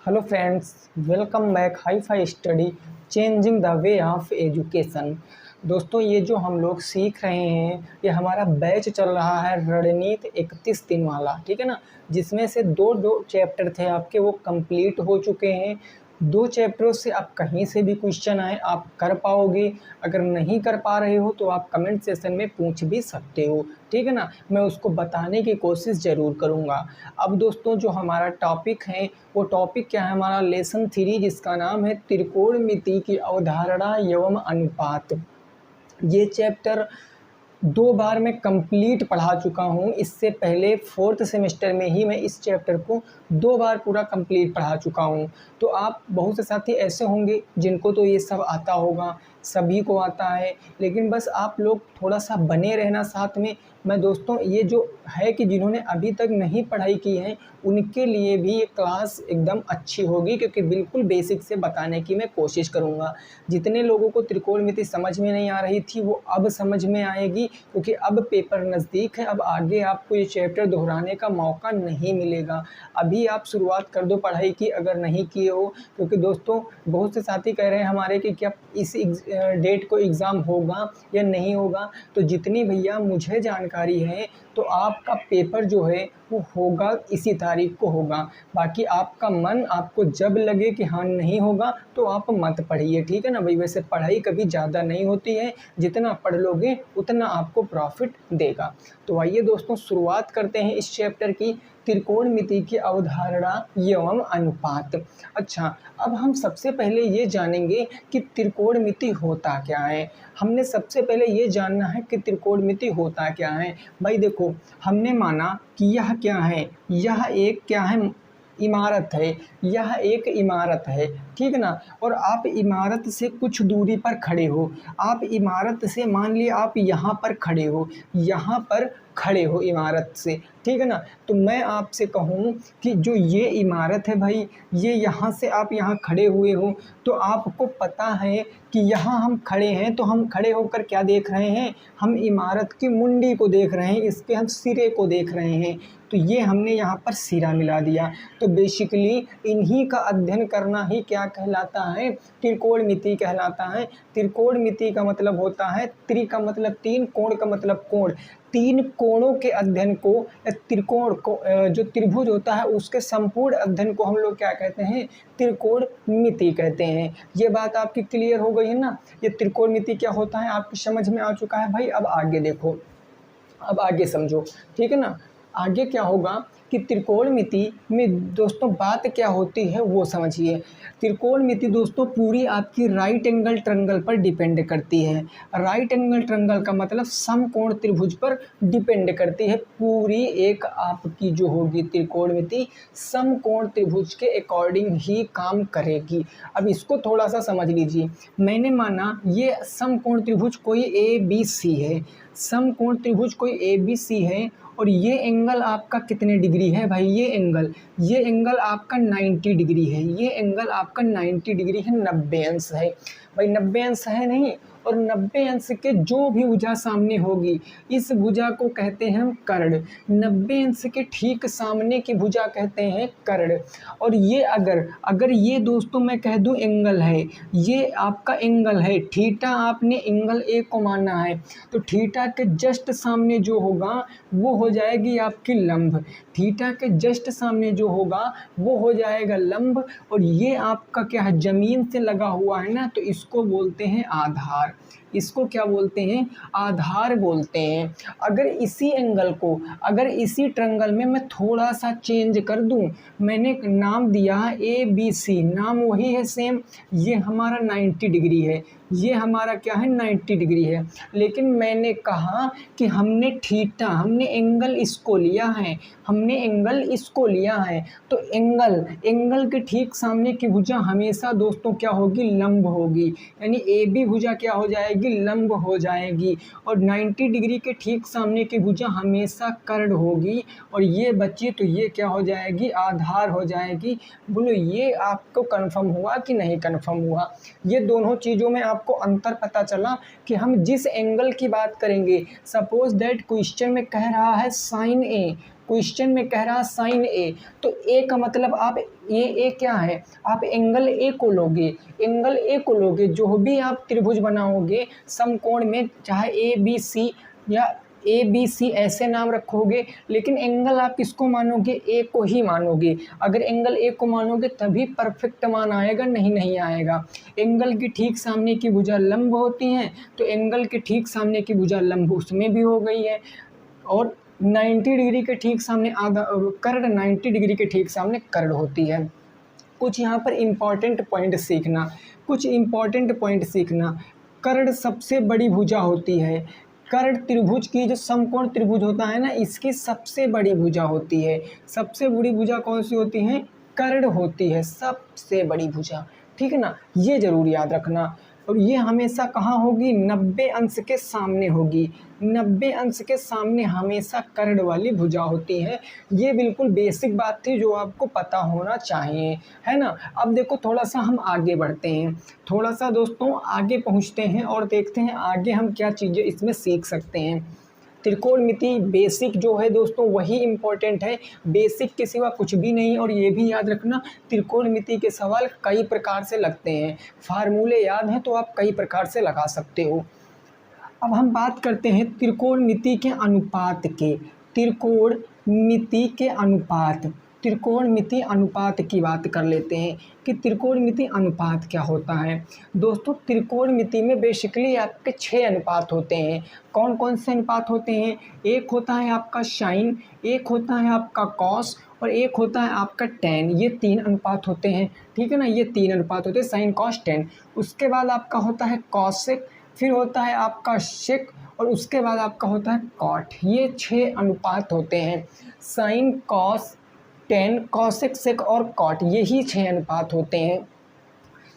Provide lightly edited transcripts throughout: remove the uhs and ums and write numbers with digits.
Hello friends, welcome back hi fi study changing the way of education. दोस्तों, ये जो हम लोग सीख रहे हैं ये हमारा बैच चल रहा है रणनीति 31 दिन वाला, ठीक है ना। जिसमें से दो दो चैप्टर थे आपके, वो कंप्लीट हो चुके हैं। दो चैप्टरों से आप कहीं से भी क्वेश्चन आए आप कर पाओगे। अगर नहीं कर पा रहे हो तो आप कमेंट सेशन में पूछ भी सकते हो, ठीक है ना। मैं उसको बताने की कोशिश ज़रूर करूँगा। अब दोस्तों, जो हमारा टॉपिक है वो टॉपिक क्या है, हमारा लेसन 3 जिसका नाम है त्रिकोणमिति की अवधारणा एवं अनुपात। ये चैप्टर 2 बार मैं कंप्लीट पढ़ा चुका हूँ। इससे पहले 4th सेमेस्टर में ही मैं इस चैप्टर को 2 बार पूरा कंप्लीट पढ़ा चुका हूँ। तो आप बहुत से साथी ऐसे होंगे जिनको तो ये सब आता होगा, सभी को आता है, लेकिन बस आप लोग थोड़ा सा बने रहना साथ में। मैं दोस्तों, ये जो है कि जिन्होंने अभी तक नहीं पढ़ाई की है उनके लिए भी ये क्लास एकदम अच्छी होगी, क्योंकि बिल्कुल बेसिक से बताने की मैं कोशिश करूँगा। जितने लोगों को त्रिकोणमिति समझ में नहीं आ रही थी वो अब समझ में आएगी, क्योंकि अब पेपर नज़दीक है। अब आगे आपको ये चैप्टर दोहराने का मौका नहीं मिलेगा। अभी आप शुरुआत कर दो पढ़ाई की, अगर नहीं किए हो। क्योंकि दोस्तों, बहुत से साथी कह रहे हैं हमारे कि क्या इस डेट को एग्ज़ाम होगा या नहीं होगा। तो जितनी भैया मुझे जानकारी है तो आपका पेपर जो है वो होगा इसी तारीख को होगा। बाकी आपका मन, आपको जब लगे कि हाँ नहीं होगा तो आप मत पढ़िए, ठीक है ना भाई। वैसे पढ़ाई कभी ज़्यादा नहीं होती है, जितना पढ़ लोगे उतना आपको प्रॉफिट देगा। तो आइए दोस्तों, शुरुआत करते हैं इस चैप्टर की, त्रिकोणमिति की अवधारणा एवं अनुपात। अच्छा, अब हम सबसे पहले ये जानेंगे कि त्रिकोणमिति होता क्या है। हमने सबसे पहले ये जानना है कि त्रिकोणमिति होता क्या है। भाई देखो, हमने माना कि यह क्या है, यह एक क्या है, इमारत है। यह एक इमारत है, ठीक है ना। और आप इमारत से कुछ दूरी पर खड़े हो। आप इमारत से, मान लिया आप यहाँ पर खड़े हो, यहाँ पर खड़े हो इमारत से, ठीक है ना। तो मैं आपसे कहूँ कि जो ये इमारत है भाई, ये यहाँ से आप यहाँ खड़े हुए हो, तो आपको पता है कि यहाँ हम खड़े हैं। तो हम खड़े होकर क्या देख रहे हैं, हम इमारत की मुंडी को देख रहे हैं, इसके हम सिरे को देख रहे हैं। तो ये हमने यहाँ पर सिरा मिला दिया। तो बेसिकली इन्हीं का अध्ययन करना ही क्या कहलाता है, त्रिकोणमिति कहलाता है। त्रिकोणमिति का मतलब होता है, त्रि का मतलब 3, कोण का मतलब कोण। 3 कोणों के अध्ययन को, त्रिकोण को, जो त्रिभुज होता है उसके संपूर्ण अध्ययन को हम लोग क्या कहते हैं, त्रिकोणमिति कहते हैं। ये बात आपकी क्लियर हो गई है ना। ये त्रिकोणमिति क्या होता है आपकी समझ में आ चुका है भाई। अब आगे देखो, अब आगे समझो, ठीक है ना। आगे क्या होगा कि त्रिकोणमिति में दोस्तों बात क्या होती है वो समझिए। त्रिकोणमिति दोस्तों पूरी आपकी राइट एंगल ट्रायंगल पर डिपेंड करती है। राइट एंगल ट्रायंगल का मतलब समकोण त्रिभुज पर डिपेंड करती है। पूरी एक आपकी जो होगी त्रिकोणमिति समकोण त्रिभुज के अकॉर्डिंग ही काम करेगी। अब इसको थोड़ा सा समझ लीजिए। मैंने माना ये समकोण त्रिभुज कोई ABC है, समकोण त्रिभुज कोई ABC है, और ये एंगल आपका कितने डिग्री है भाई, ये एंगल आपका 90 डिग्री है। ये एंगल आपका 90 डिग्री है, 90 अंश है भाई, 90 अंश है नहीं। और 90 अंश के जो भी भुजा सामने होगी, इस भुजा को कहते हैं हम कर्ण। 90 अंश के ठीक सामने की भुजा कहते हैं कर्ण। और ये अगर ये दोस्तों मैं कह दूं एंगल है, ये आपका एंगल है थीटा, आपने एंगल ए को माना है, तो थीटा के जस्ट सामने जो होगा वो हो जाएगी आपकी लंब। थीटा के जस्ट सामने जो होगा वो हो जाएगा लंब। और ये आपका क्या है, जमीन से लगा हुआ है ना, तो इसको बोलते हैं आधार। इसको क्या बोलते हैं, आधार बोलते हैं। अगर इसी एंगल को, अगर इसी ट्रायंगल में मैं थोड़ा सा चेंज कर दूं, मैंने नाम दिया है ABC, नाम वही है सेम। ये हमारा 90 डिग्री है, ये हमारा क्या है 90 डिग्री है। लेकिन मैंने कहा कि हमने थीटा, हमने एंगल इसको लिया है, हमने एंगल इसको लिया है। तो एंगल के ठीक सामने की भुजा हमेशा दोस्तों क्या होगी, लंब होगी। यानी AB भुजा क्या हो जाएगी, लंब हो जाएगी। और 90 डिग्री के ठीक सामने की भुजा हमेशा कर्ण होगी। और ये बची तो ये क्या हो जाएगी, आधार हो जाएगी। बोलो ये आपको कन्फर्म हुआ कि नहीं कन्फर्म हुआ। ये दोनों चीज़ों में आपको अंतर पता चला कि हम जिस एंगल की बात करेंगे, सपोज दैट क्वेश्चन में कह रहा है sin A, क्वेश्चन में कह रहा साइन ए, तो ए का मतलब आप ए क्या है, आप एंगल ए को लोगे, एंगल ए को लोगे। जो भी आप त्रिभुज बनाओगे समकोण में, चाहे ए बी सी या ए बी सी ऐसे नाम रखोगे, लेकिन एंगल आप किसको मानोगे, ए को ही मानोगे। अगर एंगल ए को मानोगे तभी परफेक्ट मान आएगा, नहीं आएगा। एंगल की ठीक सामने की भुजा लंब होती हैं, तो एंगल के ठीक सामने की भुजा लंब उसमें भी हो गई है। और 90 डिग्री के ठीक सामने आधा कर्ण, 90 डिग्री के ठीक सामने कर्ण होती है। कुछ यहाँ पर इम्पॉर्टेंट पॉइंट सीखना, कर्ण सबसे बड़ी भुजा होती है। कर्ण त्रिभुज की, जो समकोण त्रिभुज होता है ना, इसकी सबसे बड़ी भुजा होती है। सबसे बड़ी भुजा कौन सी होती है, कर्ण होती है, सबसे बड़ी भुजा, ठीक है ना, ये जरूर याद रखना। और ये हमेशा कहाँ होगी, 90 अंश के सामने होगी। 90 अंश के सामने हमेशा कर्ण वाली भुजा होती है। ये बिल्कुल बेसिक बात थी जो आपको पता होना चाहिए, है ना। अब देखो थोड़ा सा हम आगे बढ़ते हैं, थोड़ा सा दोस्तों आगे पहुँचते हैं और देखते हैं आगे हम क्या चीज़ें इसमें सीख सकते हैं। त्रिकोणमिति बेसिक जो है दोस्तों वही इम्पोर्टेंट है, बेसिक के सिवा कुछ भी नहीं। और ये भी याद रखना, त्रिकोणमिति के सवाल कई प्रकार से लगते हैं, फार्मूले याद हैं तो आप कई प्रकार से लगा सकते हो। अब हम बात करते हैं त्रिकोणमिति के अनुपात के, त्रिकोणमिति अनुपात की बात कर लेते हैं कि त्रिकोणमिति अनुपात क्या होता है। दोस्तों त्रिकोणमिति में बेसिकली आपके 6 अनुपात होते हैं। कौन कौन से अनुपात होते हैं, एक होता है आपका साइन, एक होता है आपका कॉस और एक होता है आपका टैन। ये 3 अनुपात होते हैं, ठीक है ना, ये 3 अनुपात होते हैं, साइन कॉस टैन। उसके बाद आपका होता है कॉसेक, फिर होता है आपका सेक और उसके बाद आपका होता है कॉट। ये 6 अनुपात होते हैं, sine cos tan cosec sec और कॉट, यही 6 अनुपात होते हैं।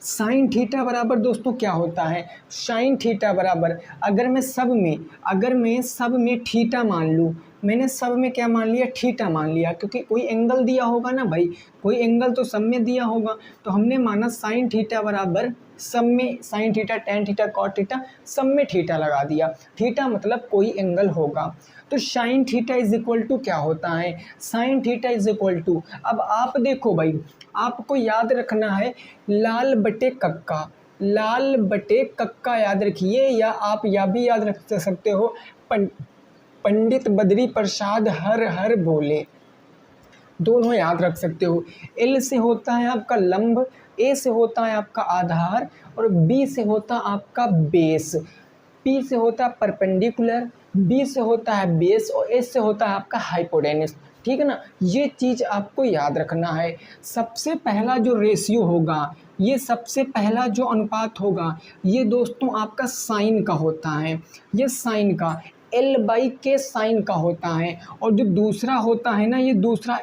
साइन थीटा बराबर दोस्तों क्या होता है, साइन थीटा बराबर, अगर मैं सब में थीटा मान लूँ, मैंने सब में क्या मान लिया, थीटा मान लिया, क्योंकि कोई एंगल दिया होगा ना भाई, कोई एंगल तो सब में दिया होगा, तो हमने माना साइन थीटा बराबर सब में sine theta tan theta cot theta, सब में थीटा लगा दिया। थीटा मतलब कोई एंगल होगा, तो sine theta is equal to क्या होता है, sine theta is equal to, अब आप देखो भाई, आपको याद रखना है लाल बटे कक्का याद रखिए, या आप या भी याद रख सकते हो पंडित बद्री प्रसाद हर हर बोले, दोनों याद रख सकते हो। एल से होता है आपका लंब, ए से होता है आपका आधार और बी से होता है आपका बेस, पी से होता है परपेंडिकुलर, बी से होता है बेस और एस से होता है आपका हाइपोटेनस, ठीक है ना। ये चीज़ आपको याद रखना है। सबसे पहला जो रेशियो होगा, ये सबसे पहला जो अनुपात होगा, ये दोस्तों आपका साइन का होता है, ये साइन का L/K साइन का होता है। और जो दूसरा होता है ना, ये दूसरा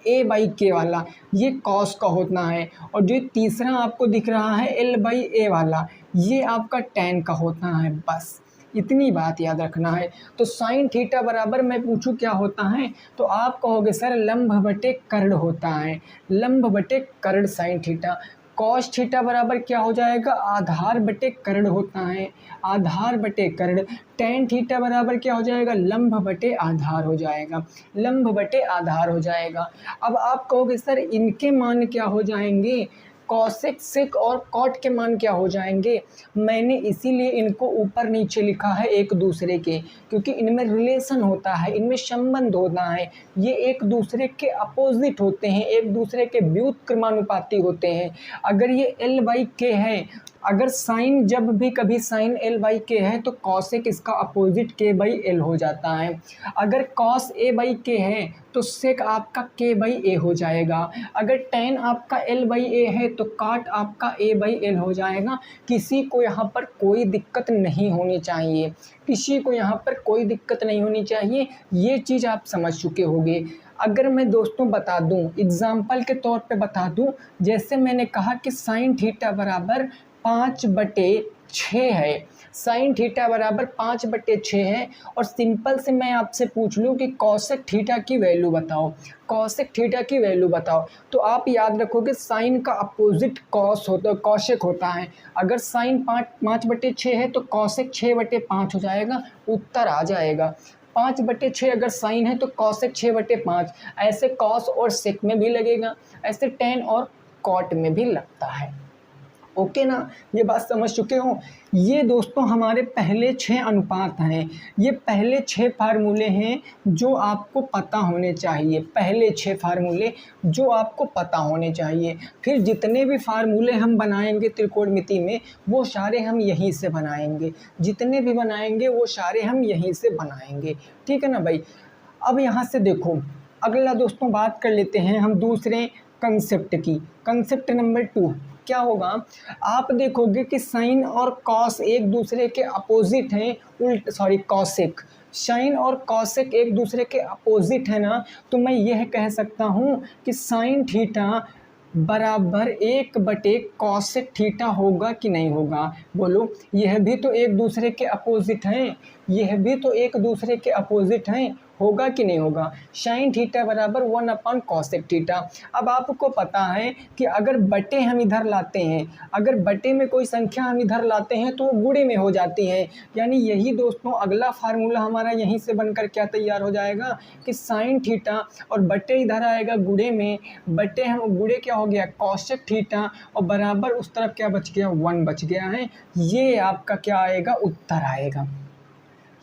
A/K वाला, ये कॉस का होता है। और जो तीसरा आपको दिख रहा है L/A वाला, ये आपका टैन का होता है। बस इतनी बात याद रखना है। तो साइन थीटा बराबर मैं पूछूं क्या होता है, तो आप कहोगे सर लंब बटे कर्ण होता है, लंब बटे कर्ण साइन थीटा। कॉस थीटा बराबर क्या हो जाएगा, आधार बटे कर्ण होता है, आधार बटे कर्ण। टैन थीटा बराबर क्या हो जाएगा, लंब बटे आधार हो जाएगा, लंब बटे आधार हो जाएगा। अब आप कहोगे सर इनके मान क्या हो जाएंगे, कॉसेक सेक और कॉट के मान क्या हो जाएंगे। मैंने इसीलिए इनको ऊपर नीचे लिखा है एक दूसरे के, क्योंकि इनमें रिलेशन होता है, इनमें संबंध होता है, ये एक दूसरे के अपोजिट होते हैं, एक दूसरे के व्युत्क्रमानुपाती होते हैं। अगर ये L/K है, अगर साइन जब भी कभी साइन L/K है तो कॉसेक इसका अपोजिट K/L हो जाता है। अगर कॉस A/K है तो सेक आपका K/A हो जाएगा। अगर टैन आपका L/A है तो काट आपका A/L हो जाएगा। किसी को यहाँ पर कोई दिक्कत नहीं होनी चाहिए, किसी को यहाँ पर कोई दिक्कत नहीं होनी चाहिए, ये चीज़ आप समझ चुके होंगे। अगर मैं दोस्तों बता दूं, एग्जाम्पल के तौर पे बता दूं, जैसे मैंने कहा कि साइन थीटा बराबर 5/6 है, साइन थीटा बराबर 5/6 है। और सिंपल से मैं आपसे पूछ लूँ कि कॉसेक थीटा की वैल्यू बताओ, कॉसेक थीटा की वैल्यू बताओ, तो आप याद रखोगे साइन का अपोजिट कॉस होता है, कॉसेक होता है। अगर साइन 5/6 है तो कॉसेक 6/5 हो जाएगा, उत्तर आ जाएगा। 5/6 अगर साइन है तो कॉसेक 6/5। ऐसे कॉस और सेक में भी लगेगा, ऐसे टेन और कॉट में भी लगता है। ओके ना, ये बात समझ चुके हो। ये दोस्तों हमारे पहले 6 अनुपात हैं, ये पहले 6 फार्मूले हैं जो आपको पता होने चाहिए, पहले 6 फार्मूले जो आपको पता होने चाहिए। फिर जितने भी फार्मूले हम बनाएंगे त्रिकोणमिति में वो सारे हम यहीं से बनाएंगे, जितने भी बनाएंगे वो सारे हम यहीं से बनाएंगे, ठीक है ना भाई। अब यहाँ से देखो अगला दोस्तों बात कर लेते हैं हम दूसरे कंसेप्ट की। कंसेप्ट नंबर 2 क्या होगा, आप देखोगे कि साइन और कॉस एक दूसरे के अपोजिट हैं, कॉसेक, साइन और कॉसेक एक दूसरे के अपोजिट है ना, तो मैं यह कह सकता हूँ कि साइन थीटा बराबर 1/कॉसेक थीटा होगा कि नहीं होगा, बोलो। यह भी तो एक दूसरे के अपोजिट हैं, यह भी तो एक दूसरे के अपोजिट हैं, होगा कि नहीं होगा। साइन थीटा बराबर 1/कॉसेक थीटा। अब आपको पता है कि अगर बटे हम इधर लाते हैं, अगर बटे में कोई संख्या हम इधर लाते हैं तो वो गुणे में हो जाती है, यानी यही दोस्तों अगला फार्मूला हमारा यहीं से बनकर क्या तैयार हो जाएगा कि साइन थीटा और बटे इधर आएगा गुणे में, बटे हम गुणे क्या हो गया कॉसेक थीटा और बराबर उस तरफ क्या बच गया 1 बच गया है। ये आपका क्या आएगा उत्तर आएगा।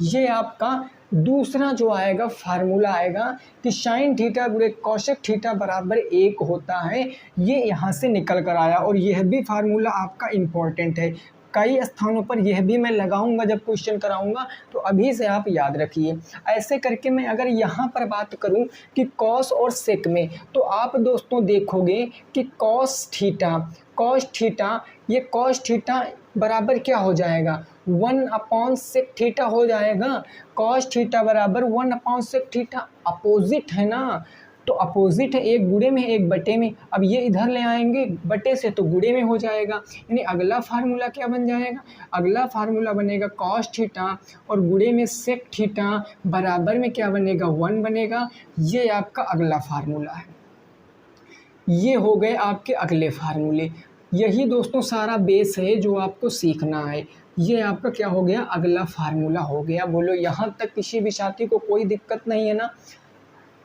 ये आपका दूसरा जो आएगा फार्मूला आएगा कि साइन थीटा गुणे कॉसेक थीटा बराबर 1 होता है, ये यहाँ से निकल कर आया। और यह भी फार्मूला आपका इम्पोर्टेंट है, कई स्थानों पर यह भी मैं लगाऊंगा जब क्वेश्चन कराऊंगा, तो अभी से आप याद रखिए। ऐसे करके मैं अगर यहाँ पर बात करूँ कि कॉस और सेक में, तो आप दोस्तों देखोगे कि कॉस थीटा ये कॉस थीटा बराबर क्या हो जाएगा 1/सेक थीटा हो जाएगा। कॉस थीटा बराबर 1/सेक थीटा, अपोजिट है ना, तो अपोजिट है, एक गुणे में एक बटे में। अब ये इधर ले आएंगे बटे से तो गुणे में हो जाएगा, यानी अगला फार्मूला क्या बन जाएगा, अगला फार्मूला बनेगा कॉस थीटा और गुणे में सेक थीटा बराबर में क्या बनेगा 1 बनेगा। ये आपका अगला फार्मूला है, ये हो गए आपके अगले फार्मूले। यही दोस्तों सारा बेस है जो आपको सीखना है। ये आपका क्या हो गया अगला फार्मूला हो गया। बोलो यहाँ तक किसी भी साथी को कोई दिक्कत नहीं है ना।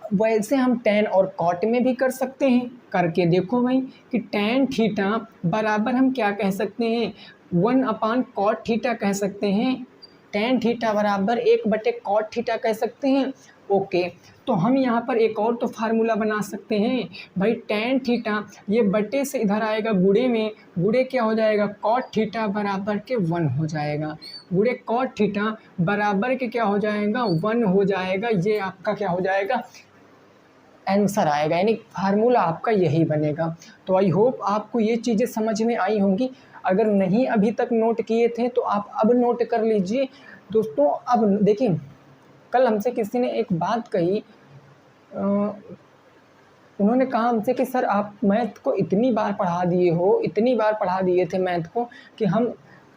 वैसे हम tan और cot में भी कर सकते हैं, करके देखो भाई कि tan थीटा बराबर हम क्या कह सकते हैं 1/cot थीटा कह सकते हैं, tan थीटा बराबर 1/cot थीटा कह सकते हैं। ओके, तो हम यहाँ पर एक और तो फार्मूला बना सकते हैं भाई, tan थीटा ये बटे से इधर आएगा गुणे में, गुणे क्या हो जाएगा cot थीटा बराबर के 1 हो जाएगा, गुणे cot थीटा बराबर के क्या हो जाएगा 1 हो जाएगा। ये आपका क्या हो जाएगा आंसर आएगा, यानी फार्मूला आपका यही बनेगा। तो आई होप आपको ये चीज़ें समझ में आई होंगी। अगर नहीं अभी तक नोट किए थे तो आप अब नोट कर लीजिए दोस्तों। अब देखिए कल हमसे किसी ने एक बात कही, उन्होंने कहा हमसे कि सर आप मैथ को इतनी बार पढ़ा दिए हो, इतनी बार पढ़ा दिए थे मैथ को कि हम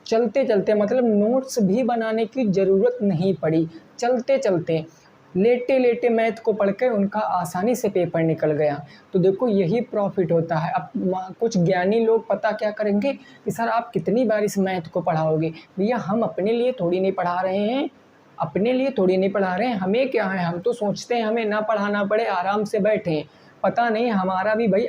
चलते चलते मतलब नोट्स भी बनाने की ज़रूरत नहीं पड़ी, चलते चलते लेटे लेटे मैथ को पढ़कर उनका आसानी से पेपर निकल गया। तो देखो यही प्रॉफिट होता है। अब कुछ ज्ञानी लोग पता क्या करेंगे कि सर आप कितनी बार इस मैथ को पढ़ाओगे। भैया हम अपने लिए थोड़ी नहीं पढ़ा रहे हैं, अपने लिए थोड़ी नहीं पढ़ा रहे हैं, हमें क्या है, हम तो सोचते हैं हमें ना पढ़ाना पड़े, आराम से बैठें। पता नहीं हमारा भी भाई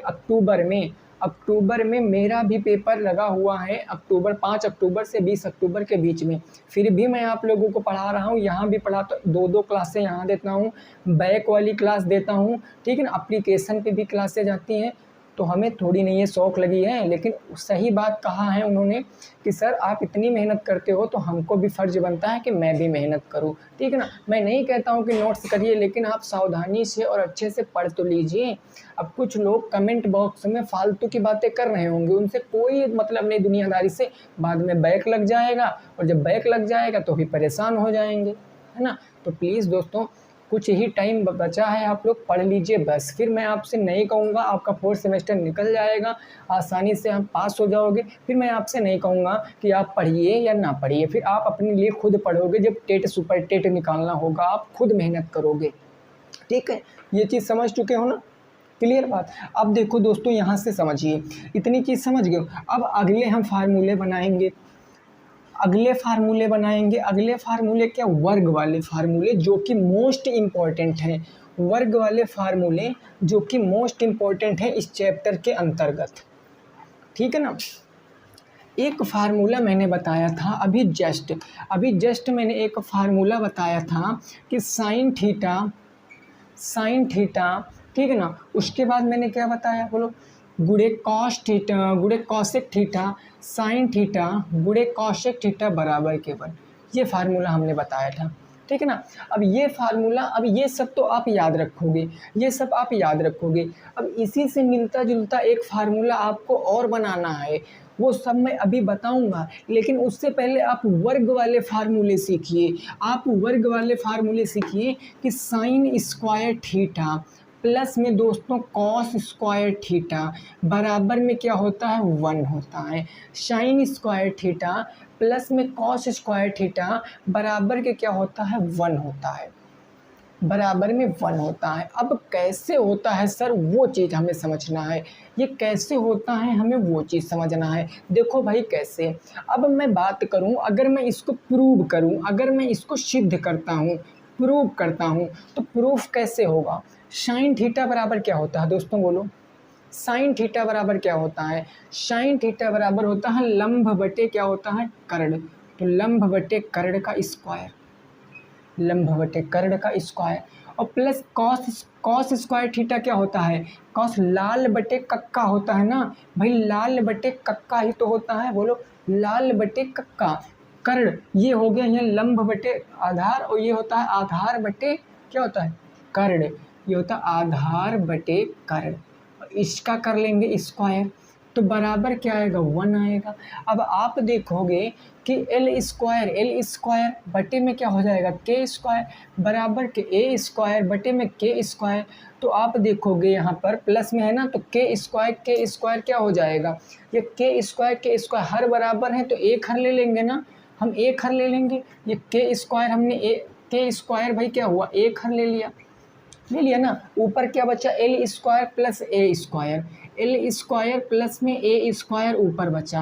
अक्टूबर में मेरा भी पेपर लगा हुआ है, 5 अक्टूबर से 20 अक्टूबर के बीच में। फिर भी मैं आप लोगों को पढ़ा रहा हूँ, यहाँ भी पढ़ाता, 2 क्लासें यहाँ देता हूँ, बैक वाली क्लास देता हूँ, ठीक है ना, एप्लीकेशन पे भी क्लासें जाती हैं। तो हमें थोड़ी नहीं ये शौक़ लगी है, लेकिन सही बात कहा है उन्होंने कि सर आप इतनी मेहनत करते हो तो हमको भी फ़र्ज़ बनता है कि मैं भी मेहनत करूँ, ठीक है ना। मैं नहीं कहता हूँ कि नोट्स करिए, लेकिन आप सावधानी से और अच्छे से पढ़ तो लीजिए। अब कुछ लोग कमेंट बॉक्स में फालतू की बातें कर रहे होंगे, उनसे कोई मतलब नहीं दुनियादारी से, बाद में बैक लग जाएगा और जब बैक लग जाएगा तो भी परेशान हो जाएंगे, है ना। तो प्लीज़ दोस्तों कुछ ही टाइम बचा है, आप लोग पढ़ लीजिए बस। फिर मैं आपसे नहीं कहूँगा, आपका 4th सेमेस्टर निकल जाएगा, आसानी से आप पास हो जाओगे। फिर मैं आपसे नहीं कहूँगा कि आप पढ़िए या ना पढ़िए, फिर आप अपने लिए खुद पढ़ोगे। जब टेट सुपर टेट निकालना होगा आप खुद मेहनत करोगे, ठीक है। ये चीज़ समझ चुके हो ना, क्लियर बात। अब देखो दोस्तों यहाँ से समझिए, इतनी चीज़ समझ गए। अब अगले हम फार्मूले बनाएंगे। अगले फार्मूले बनाएंगे। अगले फार्मूले क्या, वर्ग वाले फार्मूले जो कि मोस्ट इम्पॉर्टेंट हैं, वर्ग वाले फार्मूले जो कि मोस्ट इम्पॉर्टेंट हैं इस चैप्टर के अंतर्गत, ठीक है ना। एक फार्मूला मैंने बताया था अभी जस्ट मैंने एक फार्मूला बताया था कि साइन थीटा, ठीक है ना। उसके बाद मैंने क्या बताया, बोलो, गुणे कॉस थीटा गुणे कॉसेक थीटा साइन थीटा गुणे कॉसेक थीटा बराबर केवल, ये फार्मूला हमने बताया था, ठीक है ना। अब ये फार्मूला, अब ये सब तो आप याद रखोगे, ये सब आप याद रखोगे। अब इसी से मिलता जुलता एक फार्मूला आपको और बनाना है, वो सब मैं अभी बताऊंगा, लेकिन उससे पहले आप वर्ग वाले फार्मूले सीखिए। आप वर्ग वाले फार्मूले सीखिए कि साइन स्क्वायर थीटा प्लस में दोस्तों कॉस स्क्वायर थीटा बराबर में क्या होता है, 1 होता है। साइन स्क्वायर थीटा प्लस में कॉस स्क्वायर थीटा बराबर के क्या होता है, 1 होता है, बराबर में 1 होता है। अब कैसे होता है सर, वो चीज़ हमें समझना है, ये कैसे होता है हमें वो चीज़ समझना है। देखो भाई कैसे, अब मैं बात करूं, अगर मैं इसको प्रूव करूं, अगर मैं इसको सिद्ध करता हूं, प्रूव करता हूं, तो प्रूफ कैसे होगा। साइन थीटा बराबर क्या होता है दोस्तों, बोलो, साइन थीटा बराबर क्या होता है, साइन थीटा बराबर होता है लंब बटे क्या होता है, कर्ण। तो लंब बटे कर्ण का स्क्वायर, लंब बटे कर्ण का स्क्वायर, और प्लस कॉस स्क्वायर थीटा क्या होता है, कॉस लाल बटे कक्का होता है ना भाई, लाल बटे कक्का ही तो होता है, बोलो, लाल बटे कक्का। कर्ण ये हो गया यहाँ लंब बटे आधार, और ये होता है आधार बटे क्या होता है, कर्ण, ये होता है आधार बटे कर्ण। इसका कर लेंगे स्क्वायर, तो बराबर क्या आएगा, 1 आएगा। अब आप देखोगे कि एल स्क्वायर बटे में क्या हो जाएगा, के स्क्वायर बराबर के ए स्क्वायर बटे में के स्क्वायर। तो आप देखोगे यहाँ पर प्लस में है ना, तो के स्क्वायर क्या हो जाएगा, ये के स्क्वायर हर बराबर है तो एक हर ले लेंगे ना, हम एक हर ले लेंगे। ये के स्क्वायर हमने के स्क्वायर भाई क्या हुआ, एक हर ले लिया ना। ऊपर क्या बचा, एल स्क्वायर प्लस ए स्क्वायर, एल स्क्वायर प्लस में ए स्क्वायर ऊपर बच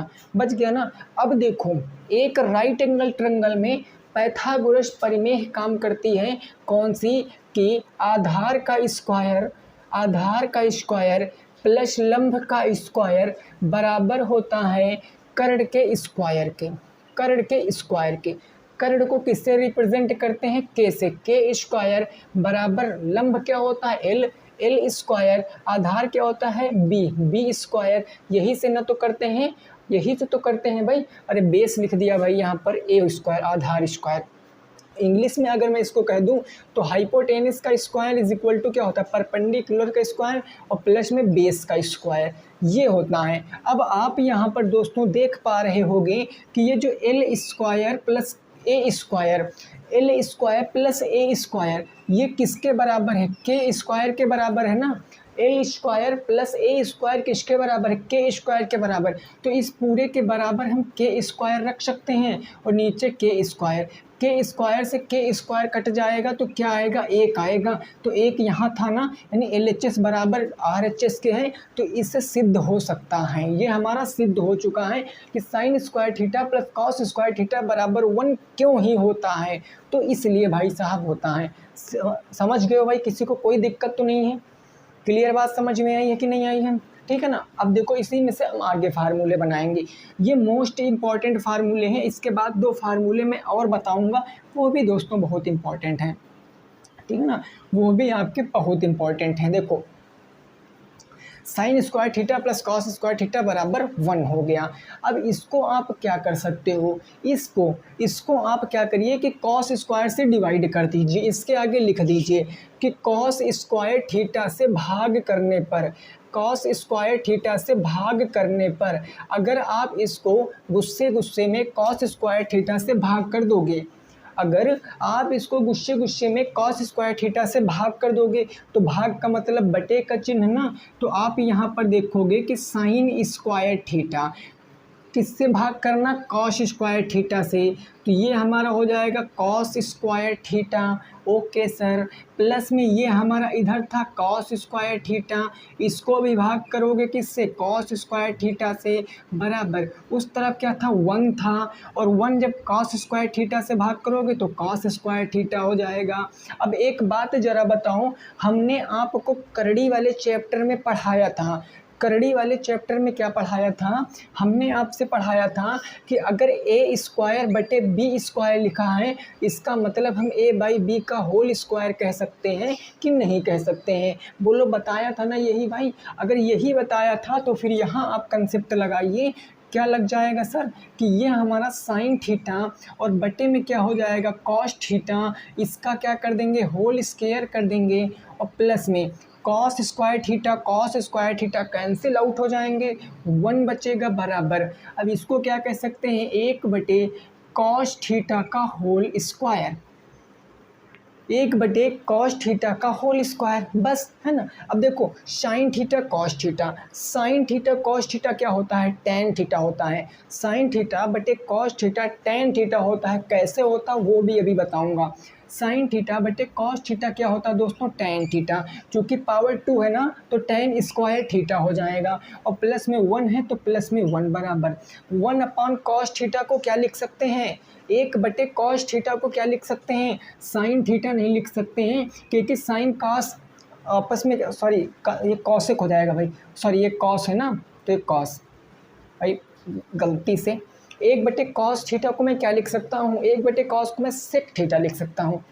गया ना। अब देखो, एक राइट एंगल ट्रायंगल में पाइथागोरस प्रमेय काम करती है, कौन सी, कि आधार का स्क्वायर प्लस लंब का स्क्वायर बराबर होता है कर्ण के स्क्वायर के। कर्ण को किससे रिप्रेजेंट करते हैं, के से, के स्क्वायर बराबर लंब क्या होता है, एल स्क्वायर, आधार क्या होता है, बी स्क्वायर। यही से तो करते हैं भाई। अरे बेस लिख दिया भाई यहाँ पर, ए स्क्वायर आधार स्क्वायर। इंग्लिश में अगर मैं इसको कह दूं तो हाइपोटेनस का स्क्वायर इज इक्वल टू क्या होता है, परपेंडिकुलर का स्क्वायर और प्लस में बेस का स्क्वायर, ये होता है। अब आप यहाँ पर दोस्तों देख पा रहे होंगे कि ये जो एल स्क्वायर प्लस ए स्क्वायर ये किसके बराबर है, के स्क्वायर के बराबर है ना। एल स्क्वायर प्लस ए स्क्वायर किसके बराबर है, के स्क्वायर के बराबर। तो इस पूरे के बराबर हम के स्क्वायर रख सकते हैं, और नीचे के स्क्वायर से के स्क्वायर कट जाएगा तो क्या आएगा, एक आएगा। तो एक यहाँ था ना, यानी LHS बराबर RHS के हैं, तो इससे सिद्ध हो सकता है, ये हमारा सिद्ध हो चुका है कि sine square theta plus cos square theta बराबर 1 क्यों ही होता है। तो इसलिए भाई साहब होता है। समझ गए हो भाई, किसी को कोई दिक्कत तो नहीं है, क्लियर बात समझ में आई है कि नहीं आई है, ठीक है ना। अब देखो इसी में से हम आगे फार्मूले बनाएंगे, ये मोस्ट इम्पॉर्टेंट फार्मूले हैं। इसके बाद 2 फार्मूले मैं और बताऊंगा, वो भी दोस्तों बहुत इम्पॉर्टेंट हैं, ठीक है ना, वो भी आपके बहुत इम्पॉर्टेंट हैं। देखो sine square theta plus cos square theta बराबर 1 हो गया। अब इसको आप क्या कर सकते हो, इसको आप क्या करिए कि कॉस स्क्वायर से डिवाइड कर दीजिए, इसके आगे लिख दीजिए कि कॉस स्क्वायर थीटा से भाग करने पर अगर आप इसको गुस्से में कॉस स्क्वायर थीटा से भाग कर दोगे, अगर आप इसको गुस्से में कॉस स्क्वायर थीटा से भाग कर दोगे, तो भाग का मतलब बटे का चिन्ह ना, तो आप यहाँ पर देखोगे कि साइन स्क्वायर थीटा किससे भाग करना, कॉस स्क्वायर थीटा से। तो ये हमारा हो जाएगा cos square theta. Okay sir. Plus में ये हमारा इधर था कॉस स्क्वायर थीटा, इसको भी भाग करोगे किससे, कॉस स्क्वायर थीटा से, बराबर उस तरफ क्या था 1 था, और 1 जब कॉस स्क्वायर थीटा से भाग करोगे तो कॉस स्क्वायर थीटा हो जाएगा। अब एक बात ज़रा बताऊं, हमने आपको करड़ी वाले चैप्टर में पढ़ाया था, करड़ी वाले चैप्टर में क्या पढ़ाया था, हमने आपसे पढ़ाया था कि अगर ए स्क्वायर बटे बी स्क्वायर लिखा है, इसका मतलब हम ए बाई बी का होल स्क्वायर कह सकते हैं कि नहीं कह सकते हैं, बोलो बताया था ना यही भाई। अगर यही बताया था तो फिर यहाँ आप कंसेप्ट लगाइए, क्या लग जाएगा सर कि ये हमारा साइन थीटा और बटे में क्या हो जाएगा कॉस थीटा, इसका क्या कर देंगे होल स्क्वायर कर देंगे, और प्लस में cos square theta cancel out हो जाएंगे, 1 बचेगा बराबर। अब इसको क्या कह सकते हैं, 1 बटे कॉस थीटा का होल स्क्वायर, 1 बटे कॉस थीटा का होल स्क्वायर, बस है ना। अब देखो sine theta cos theta, sine theta cos theta क्या होता है, टेन थीटा होता है, साइन थीटा बटे कॉस थीटा टेन थीटा होता है। कैसे होता वो भी अभी बताऊंगा। साइन थीटा बटे कॉस थीटा क्या होता है दोस्तों, टेन थीटा, क्योंकि पावर 2 है ना तो टेन स्क्वायर थीटा हो जाएगा, और प्लस में 1 है तो प्लस में 1 बराबर 1 अपॉन कॉस थीटा को क्या लिख सकते हैं, 1 बटे कॉस थीटा को क्या लिख सकते हैं, साइन थीटा नहीं लिख सकते हैं, क्योंकि साइन कॉस आपस में सॉरी ये कॉसेक हो जाएगा भाई, सॉरी ये कॉस है ना तो ये कॉस भाई गलती से 1 बटे कॉस थीटा को मैं क्या लिख सकता हूँ, 1 बटे कॉस को मैं सेक थीटा लिख सकता हूँ,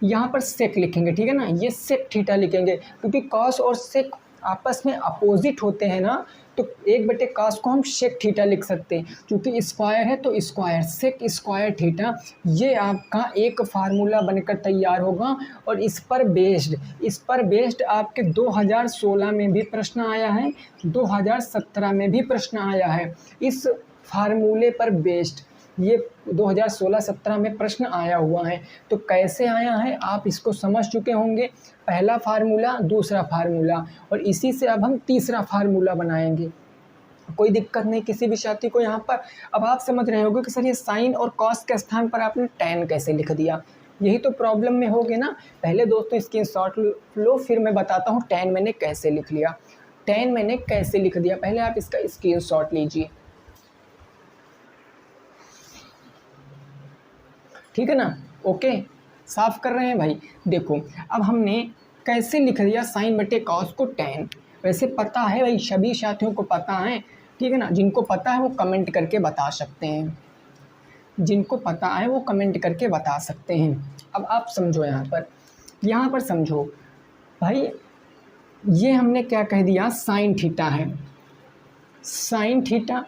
यहाँ पर सेक लिखेंगे ठीक है ना, ये सेक थीटा लिखेंगे क्योंकि कॉस और सेक आपस में अपोजिट होते हैं ना, तो 1 बटे कॉस को हम सेक थीटा लिख सकते हैं, क्योंकि स्क्वायर है तो स्क्वायर सेक स्क्वायर थीटा, ये आपका एक फार्मूला बनकर तैयार होगा। और इस पर बेस्ड आपके 2016 में भी प्रश्न आया है, 2017 में भी प्रश्न आया है, इस फार्मूले पर बेस्ड ये 2016-17 में प्रश्न आया हुआ है। तो कैसे आया है आप इसको समझ चुके होंगे, पहला फार्मूला दूसरा फार्मूला, और इसी से अब हम तीसरा फार्मूला बनाएंगे। कोई दिक्कत नहीं किसी भी छात्र को यहाँ पर। अब आप समझ रहे होंगे कि सर ये साइन और कॉस के स्थान पर आपने टेन कैसे लिख दिया, यही तो प्रॉब्लम में होगे ना। पहले दोस्तों स्क्रीनशॉट लो, फिर मैं बताता हूँ टेन मैंने कैसे लिख लिया, टेन मैंने कैसे लिख दिया, पहले आप इसका स्क्रीनशॉट लीजिए, ठीक है ना। ओके साफ कर रहे हैं भाई। देखो अब हमने कैसे लिख दिया साइन बटे कॉस को टेन, वैसे पता है भाई सभी साथियों को पता है, ठीक है ना, जिनको पता है वो कमेंट करके बता सकते हैं, जिनको पता है वो कमेंट करके बता सकते हैं। अब आप समझो यहाँ पर समझो भाई, ये हमने क्या कह दिया साइन थीटा है, साइन थीटा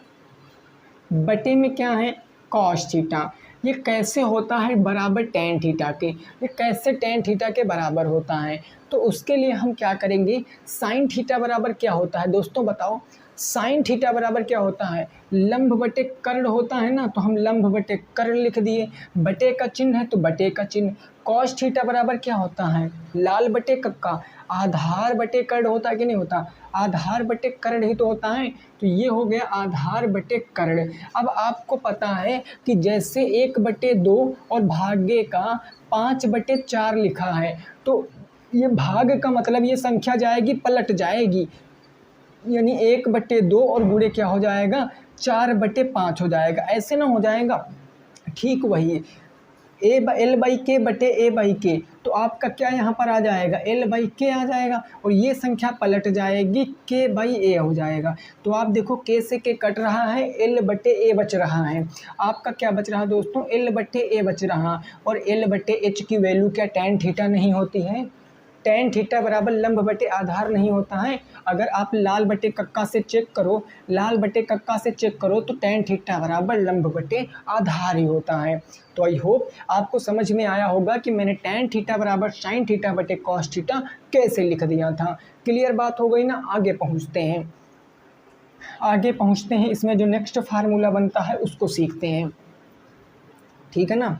बटे में क्या है कॉस थीटा, ये कैसे होता है बराबर टेन थीटा के, ये कैसे टेन थीटा के बराबर होता है, तो उसके लिए हम क्या करेंगे, साइन थीटा बराबर क्या होता है दोस्तों बताओ, साइन थीटा बराबर क्या होता है, लंब बटे कर्ण होता है ना, तो हम लंब बटे कर्ण लिख दिए, बटे का चिन्ह है तो बटे का चिन्ह। कॉस थीटा बराबर क्या होता है, लाल बटे कक्का, आधार बटे कर्ण होता है कि नहीं होता, आधार बटे कर्ण ही तो होता है, तो ये हो गया आधार बटे कर्ण। अब आपको पता है कि जैसे 1/2 और भाग्य का 5/4 लिखा है, तो ये भाग का मतलब ये संख्या जाएगी पलट जाएगी, यानी 1/2 और गुणे क्या हो जाएगा 4/5 हो जाएगा, ऐसे ना हो जाएगा, ठीक वही एल बाई के बटे ए बाई के, तो आपका क्या यहाँ पर आ जाएगा एल बाई के आ जाएगा, और ये संख्या पलट जाएगी के बाई ए हो जाएगा। तो आप देखो के से के कट रहा है, एल बटे ए बच रहा है, आपका क्या बच रहा दोस्तों एल बटे ए बच रहा, और एल बटे एच की वैल्यू क्या टेन थीटा नहीं होती है, टेन थीटा बराबर लंब बटे आधार नहीं होता है। अगर आप लाल बटे कक्का से चेक करो, लाल बटे कक्का से चेक करो तो टेन थीटा बराबर लंब बटे आधार ही होता है। तो आई होप आपको समझ में आया होगा कि मैंने टेन थीटा बराबर साइन थीटा बटे कॉस थीटा कैसे लिख दिया था। क्लियर बात हो गई ना। आगे पहुँचते हैं, इसमें जो नेक्स्ट फार्मूला बनता है उसको सीखते हैं, ठीक है ना।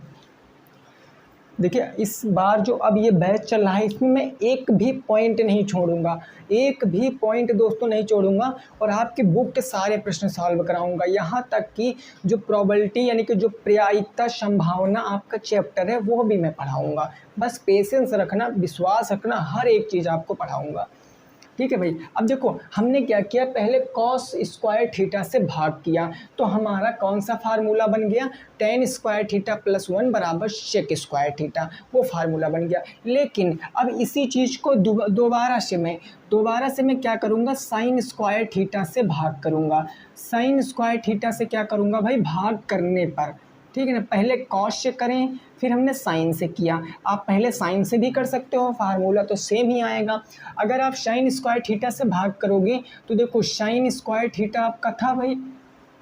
देखिए इस बार जो अब ये बैच चल रहा है इसमें मैं एक भी पॉइंट नहीं छोड़ूंगा, एक भी पॉइंट दोस्तों नहीं छोड़ूंगा, और आपकी बुक के सारे प्रश्न सॉल्व कराऊंगा। यहाँ तक कि जो प्रोबेबिलिटी यानी कि जो प्रायिकता संभावना आपका चैप्टर है वो भी मैं पढ़ाऊंगा। बस पेशेंस रखना, विश्वास रखना, हर एक चीज़ आपको पढ़ाऊंगा। ठीक है भाई। अब देखो हमने क्या किया, पहले कॉस स्क्वायर थीटा से भाग किया, तो हमारा कौन सा फार्मूला बन गया, टेन स्क्वायर थीटा प्लस 1 बराबर सेक स्क्वायर थीटा, वो फार्मूला बन गया। लेकिन अब इसी चीज़ को दोबारा से मैं क्या करूँगा, साइन स्क्वायर थीटा से भाग करूँगा। साइन स्क्वायर थीटा से क्या करूँगा भाई, भाग करने पर, ठीक है ना, पहले कॉस से करें फिर हमने साइन से किया। आप पहले साइन से भी कर सकते हो, फार्मूला तो सेम ही आएगा। अगर आप साइन स्क्वायर थीटा से भाग करोगे तो देखो साइन स्क्वायर थीटा आपका था भाई,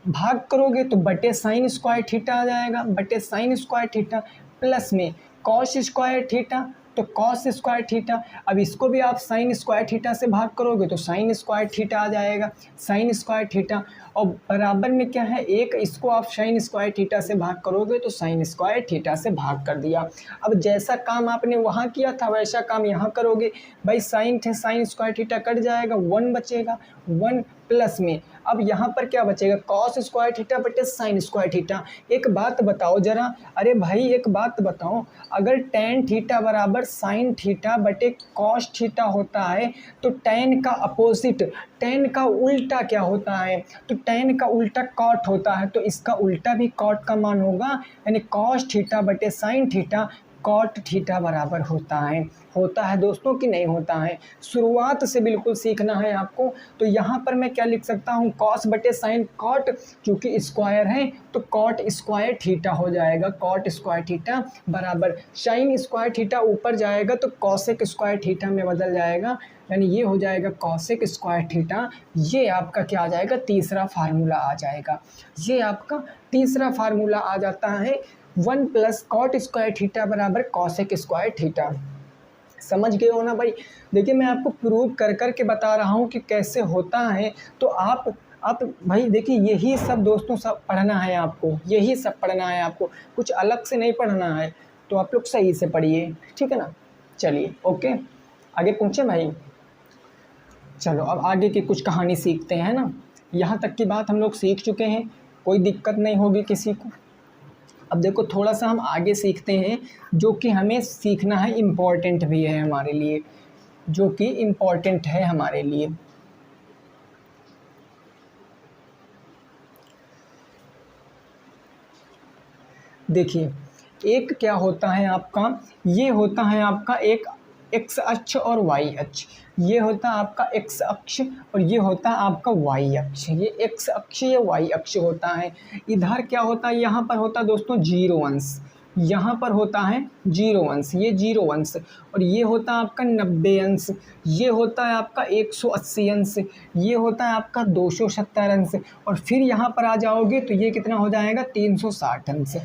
भाग करोगे तो बटे साइन स्क्वायर थीटा आ जाएगा, बटे साइन स्क्वायर थीटा, प्लस में कॉस स्क्वायर थीटा, तो कॉस स्क्वायर थीटा। अब इसको भी आप साइन स्क्वायर थीटा से भाग करोगे तो साइन स्क्वायर थीटा आ जाएगा, साइन स्क्वायर थीटा, और बराबर में क्या है एक, इसको आप साइन स्क्वायर थीटा से भाग करोगे तो साइन स्क्वायर थीटा से भाग कर दिया। अब जैसा काम आपने वहाँ किया था वैसा काम यहाँ करोगे भाई, साइन थे साइन स्क्वायर थीटा कट जाएगा, 1 बचेगा, 1 प्लस में अब यहाँ पर क्या बचेगा, कॉस स्क्वायर थीटा बटे साइन स्क्वायर थीटा। एक बात बताओ जरा, अरे भाई एक बात बताओ, अगर टेन थीटा बराबर साइन थीटा बटे कॉस थीटा होता है तो टेन का अपोजिट, टेन का उल्टा क्या होता है, तो टेन का उल्टा कॉट होता है, तो इसका उल्टा भी कॉट का मान होगा, यानी कॉस थीटा बटे साइन थीटा कॉट थीटा बराबर होता है दोस्तों कि नहीं होता है। शुरुआत से बिल्कुल सीखना है आपको। तो यहाँ पर मैं क्या लिख सकता हूँ, कॉस बटे साइन कॉट, क्योंकि स्क्वायर है तो कॉट स्क्वायर थीटा हो जाएगा, कॉट स्क्वायर थीटा बराबर साइन स्क्वायर थीटा ऊपर जाएगा तो कॉसेक स्क्वायर थीटा में बदल जाएगा, यानी ये हो जाएगा कॉसेक स्क्वायर थीटा। ये आपका क्या आ जाएगा, तीसरा फार्मूला आ जाएगा, ये आपका तीसरा फार्मूला आ जाता है, 1 प्लस कॉट स्क्वायर थीटा बराबर कॉसेक स्क्वायर थीटा। समझ गए हो ना भाई। देखिए मैं आपको प्रूव कर कर के बता रहा हूँ कि कैसे होता है, तो आप भाई देखिए यही सब दोस्तों सब पढ़ना है आपको, यही सब पढ़ना है आपको, कुछ अलग से नहीं पढ़ना है। तो आप लोग सही से पढ़िए, ठीक है ना। चलिए ओके, आगे पूछे भाई। चलो अब आगे की कुछ कहानी सीखते हैं ना। यहाँ तक की बात हम लोग सीख चुके हैं, कोई दिक्कत नहीं होगी किसी को। अब देखो थोड़ा सा हम आगे सीखते हैं जो कि हमें सीखना है, इम्पॉर्टेंट भी है हमारे लिए, जो कि इम्पॉर्टेंट है हमारे लिए। देखिए एक क्या होता है आपका, ये होता है आपका एक एक्स अक्ष और वाई अक्ष, ये होता है आपका एक्स अक्ष और ये होता है आपका वाई अक्ष, ये एक्स अक्ष या वाई अक्ष होता है। इधर क्या होता है, यहाँ पर होता है दोस्तों 0 अंश, यहाँ पर होता है 0 अंश, ये 0 अंश, और ये होता है आपका 90 अंश, ये होता है आपका 180 अंश, ये होता है आपका 270 अंश, और फिर यहाँ पर आ जाओगे तो ये कितना हो जाएगा 360 अंश,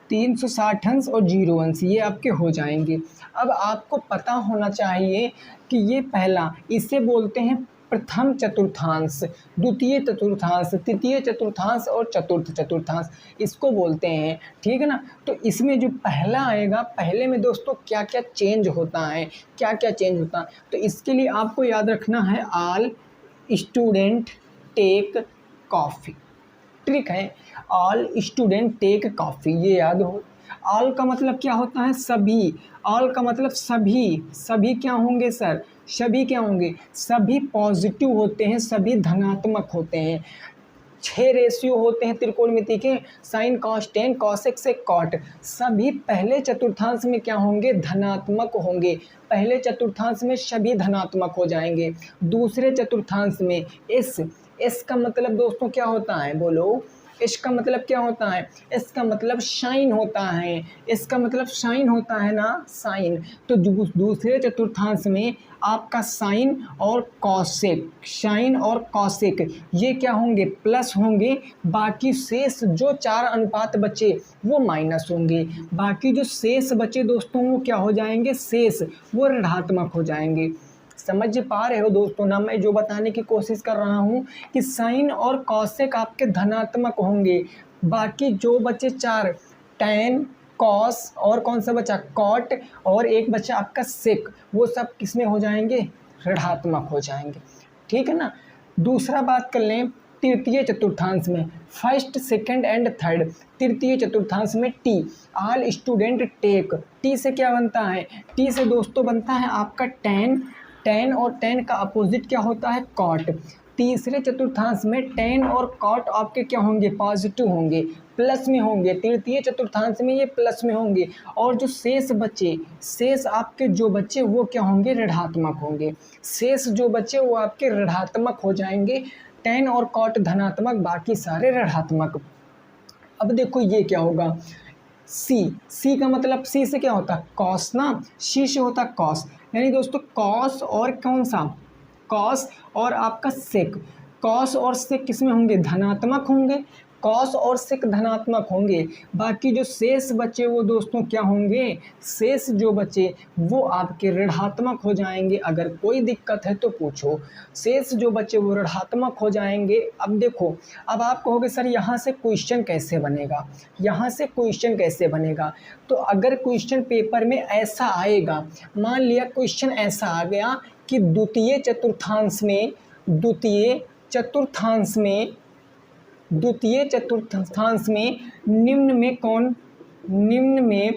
360 अंश और 0 अंश, ये आपके हो जाएंगे। अब आपको पता होना चाहिए कि ये पहला, इसे बोलते हैं प्रथम चतुर्थांश, द्वितीय चतुर्थांश, तृतीय चतुर्थांश और चतुर्थ चतुर्थांश, इसको बोलते हैं, ठीक है ना। तो इसमें जो पहला आएगा, पहले में दोस्तों क्या क्या चेंज होता है, क्या क्या चेंज होता है, तो इसके लिए आपको याद रखना है all student take coffee, trick है, ऑल स्टूडेंट टेक कॉफ़ी, ये याद हो। ऑल का मतलब क्या होता है, सभी, ऑल का मतलब सभी, सभी क्या होंगे सर, सभी क्या होंगे, सभी पॉजिटिव होते हैं, सभी धनात्मक होते हैं। 6 रेशियो होते हैं त्रिकोणमिति के, साइन कॉस टेन कॉसेक से कॉट, सभी पहले चतुर्थांश में क्या होंगे, धनात्मक होंगे, पहले चतुर्थांश में सभी धनात्मक हो जाएंगे। दूसरे चतुर्थांश में एस का मतलब दोस्तों क्या होता है, बोलो, इसका मतलब क्या होता है, इसका मतलब साइन होता है, इसका मतलब साइन होता है ना, साइन। तो दूसरे चतुर्थांश में आपका साइन और कॉसेक, साइन और कॉसेक ये क्या होंगे, प्लस होंगे, बाकी शेष जो 4 अनुपात बचे वो माइनस होंगे, बाकी जो शेष बचे दोस्तों वो क्या हो जाएंगे, शेष वो ऋणात्मक हो जाएंगे। समझ पा रहे हो दोस्तों ना, मैं जो बताने की कोशिश कर रहा हूँ कि साइन और कॉसेक आपके धनात्मक होंगे, बाकी जो बचे 4, टैन कॉस और कौन सा बचा कॉट और एक बचा आपका सेक, वो सब किस में हो जाएंगे ऋणात्मक हो जाएंगे। ठीक है ना। दूसरा बात कर लें तृतीय चतुर्थांश में, फर्स्ट सेकंड एंड थर्ड, तृतीय चतुर्थांश में T, all student take, T से क्या बनता है, टी से दोस्तों बनता है आपका टेन, टेन और टेन का अपोजिट क्या होता है कॉट। तीसरे चतुर्थांश में टेन और कॉट आपके क्या होंगे पॉजिटिव होंगे, प्लस में होंगे, तृतीय चतुर्थांश में ये प्लस में होंगे, और जो शेष बचे, शेष आपके जो बचे वो क्या होंगे ऋणात्मक होंगे, शेष जो बचे वो आपके ऋणात्मक हो जाएंगे, टेन और कॉट धनात्मक, बाकी सारे ऋणात्मक। अब देखो ये क्या होगा, सी, सी का मतलब सी से क्या होता है कॉस ना, सी से होता है कॉस, यानी दोस्तों कॉस और कौन सा कॉस और आपका सेक, कॉस और सेक किस में होंगे धनात्मक होंगे, कॉस और सेक धनात्मक होंगे, बाकी जो शेष बचे वो दोस्तों क्या होंगे, शेष जो बचे वो आपके ऋणात्मक हो जाएंगे। अगर कोई दिक्कत है तो पूछो, शेष जो बचे वो ऋणात्मक हो जाएंगे। अब देखो, अब आप कहोगे सर यहाँ से क्वेश्चन कैसे बनेगा, यहाँ से क्वेश्चन कैसे बनेगा, तो अगर क्वेश्चन पेपर में ऐसा आएगा, मान लिया क्वेश्चन ऐसा आ गया कि द्वितीय चतुर्थांश में, द्वितीय चतुर्थांश में, द्वितीय चतुर्थांश में निम्न में कौन, निम्न में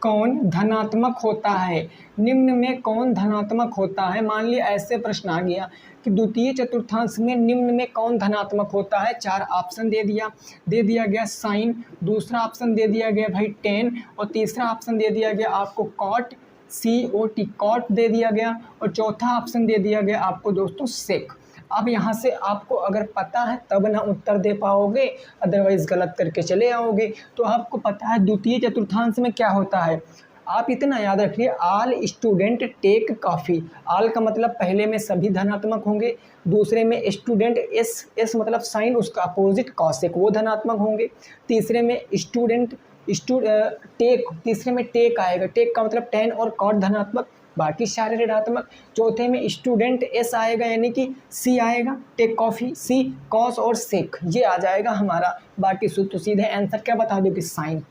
कौन धनात्मक होता है, निम्न में कौन धनात्मक होता है, मान लिया ऐसे प्रश्न आ गया कि द्वितीय चतुर्थांश में निम्न में कौन धनात्मक होता है, चार ऑप्शन दे दिया गया साइन, दूसरा ऑप्शन दे दिया गया भाई टेन, और तीसरा ऑप्शन दे दिया गया आपको कॉट, COT कॉट दे दिया गया, और चौथा ऑप्शन दे दिया गया आपको दोस्तों सेक। अब यहाँ से आपको अगर पता है तब ना उत्तर दे पाओगे, अदरवाइज गलत करके चले आओगे। तो आपको पता है द्वितीय चतुर्थांश में क्या होता है, आप इतना याद रखिए, all student take coffee, all का मतलब पहले में सभी धनात्मक होंगे, दूसरे में स्टूडेंट एस मतलब साइन उसका अपोजिट कॉसेक वो धनात्मक होंगे, तीसरे में स्टूडेंट टेक, तीसरे में टेक आएगा, टेक का मतलब टेन और कॉट धनात्मक, बाकी सारे ऋणात्मक, चौथे में स्टूडेंट एस आएगा यानी कि सी आएगा, टेक कॉफ़ी सी, कॉस और सेक ये आ जाएगा हमारा, बाकी तो सीधे आंसर क्या बता दो कि साइन।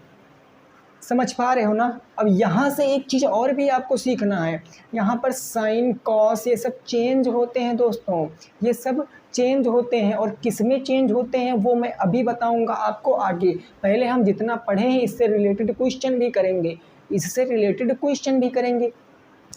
समझ पा रहे हो ना। अब यहाँ से एक चीज़ और भी आपको सीखना है, यहाँ पर साइन कॉस ये सब चेंज होते हैं दोस्तों, ये सब चेंज होते हैं, और किस में चेंज होते हैं वो मैं अभी बताऊंगा आपको आगे। पहले हम जितना पढ़े हैं इससे रिलेटेड क्वेश्चन भी करेंगे, इससे रिलेटेड क्वेश्चन भी करेंगे,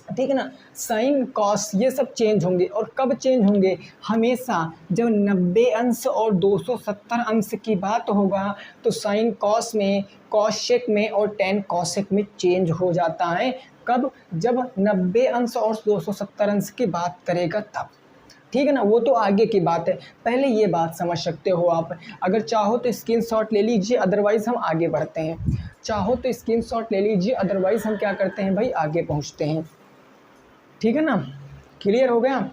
ठीक है ना। साइन कॉस ये सब चेंज होंगे, और कब चेंज होंगे, हमेशा जब 90 अंश और 270 अंश की बात होगा तो साइन कॉस में, कॉसेक में और टेन कॉसेक में चेंज हो जाता है। कब, जब 90 अंश और 270 अंश की बात करेगा तब, ठीक है ना, वो तो आगे की बात है, पहले ये बात समझ सकते हो आप। अगर चाहो तो स्क्रीनशॉट ले लीजिए, अदरवाइज़ हम आगे बढ़ते हैं, चाहो तो स्क्रीनशॉट ले लीजिए, अदरवाइज़ हम क्या करते हैं भाई आगे पहुँचते हैं, ठीक है ना। क्लियर हो गया।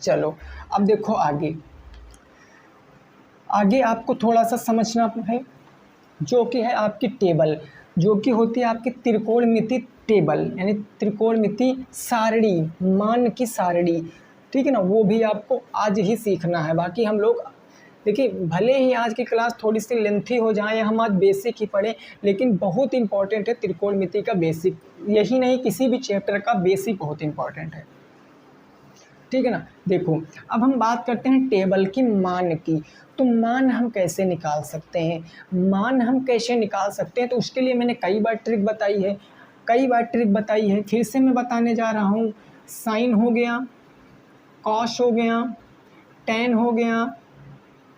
चलो अब देखो आगे, आगे आपको थोड़ा सा समझना है, जो कि है आपकी टेबल, जो कि होती है आपकी त्रिकोणमिति टेबल, यानी त्रिकोणमिति सारणी, मान की सारणी, ठीक है ना, वो भी आपको आज ही सीखना है। बाकी हम लोग देखिए, भले ही आज की क्लास थोड़ी सी लेंथी हो जाए, हम आज बेसिक ही पढ़ें, लेकिन बहुत इंपॉर्टेंट है त्रिकोणमिति का बेसिक, यही नहीं किसी भी चैप्टर का बेसिक बहुत इंपॉर्टेंट है, ठीक है ना। देखो अब हम बात करते हैं टेबल की, मान की। तो मान हम कैसे निकाल सकते हैं, मान हम कैसे निकाल सकते हैं, तो उसके लिए मैंने कई बार ट्रिक बताई है, कई बार ट्रिक बताई है, फिर से मैं बताने जा रहा हूँ। साइन हो गया, कॉस हो गया, टेन हो गया,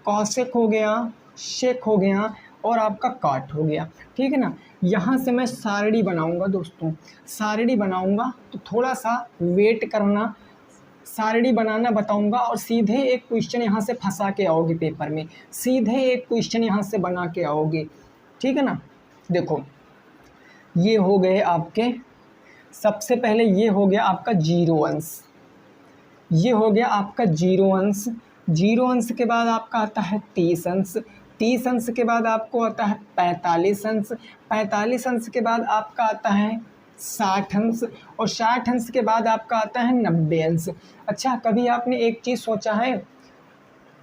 कॉसेक हो गया, शेक हो गया, और आपका काट हो गया, ठीक है ना। यहाँ से मैं सारणी बनाऊंगा दोस्तों, सारणी बनाऊंगा तो थोड़ा सा वेट करना, सारणी बनाना बताऊंगा, और सीधे एक क्वेश्चन यहाँ से फंसा के आओगे पेपर में, सीधे एक क्वेश्चन यहाँ से बना के आओगे, ठीक है ना। देखो ये हो गए आपके, सबसे पहले ये हो गया आपका 0 अंश, ये हो गया आपका 0 अंश, 0 अंश के बाद आपका आता है 30 अंश, 30 अंश के बाद आपको आता है 45 अंश, 45 अंश के बाद आपका आता है 60 अंश, और 60 अंश के बाद आपका आता है 90 अंश। अच्छा, कभी आपने एक चीज़ सोचा है,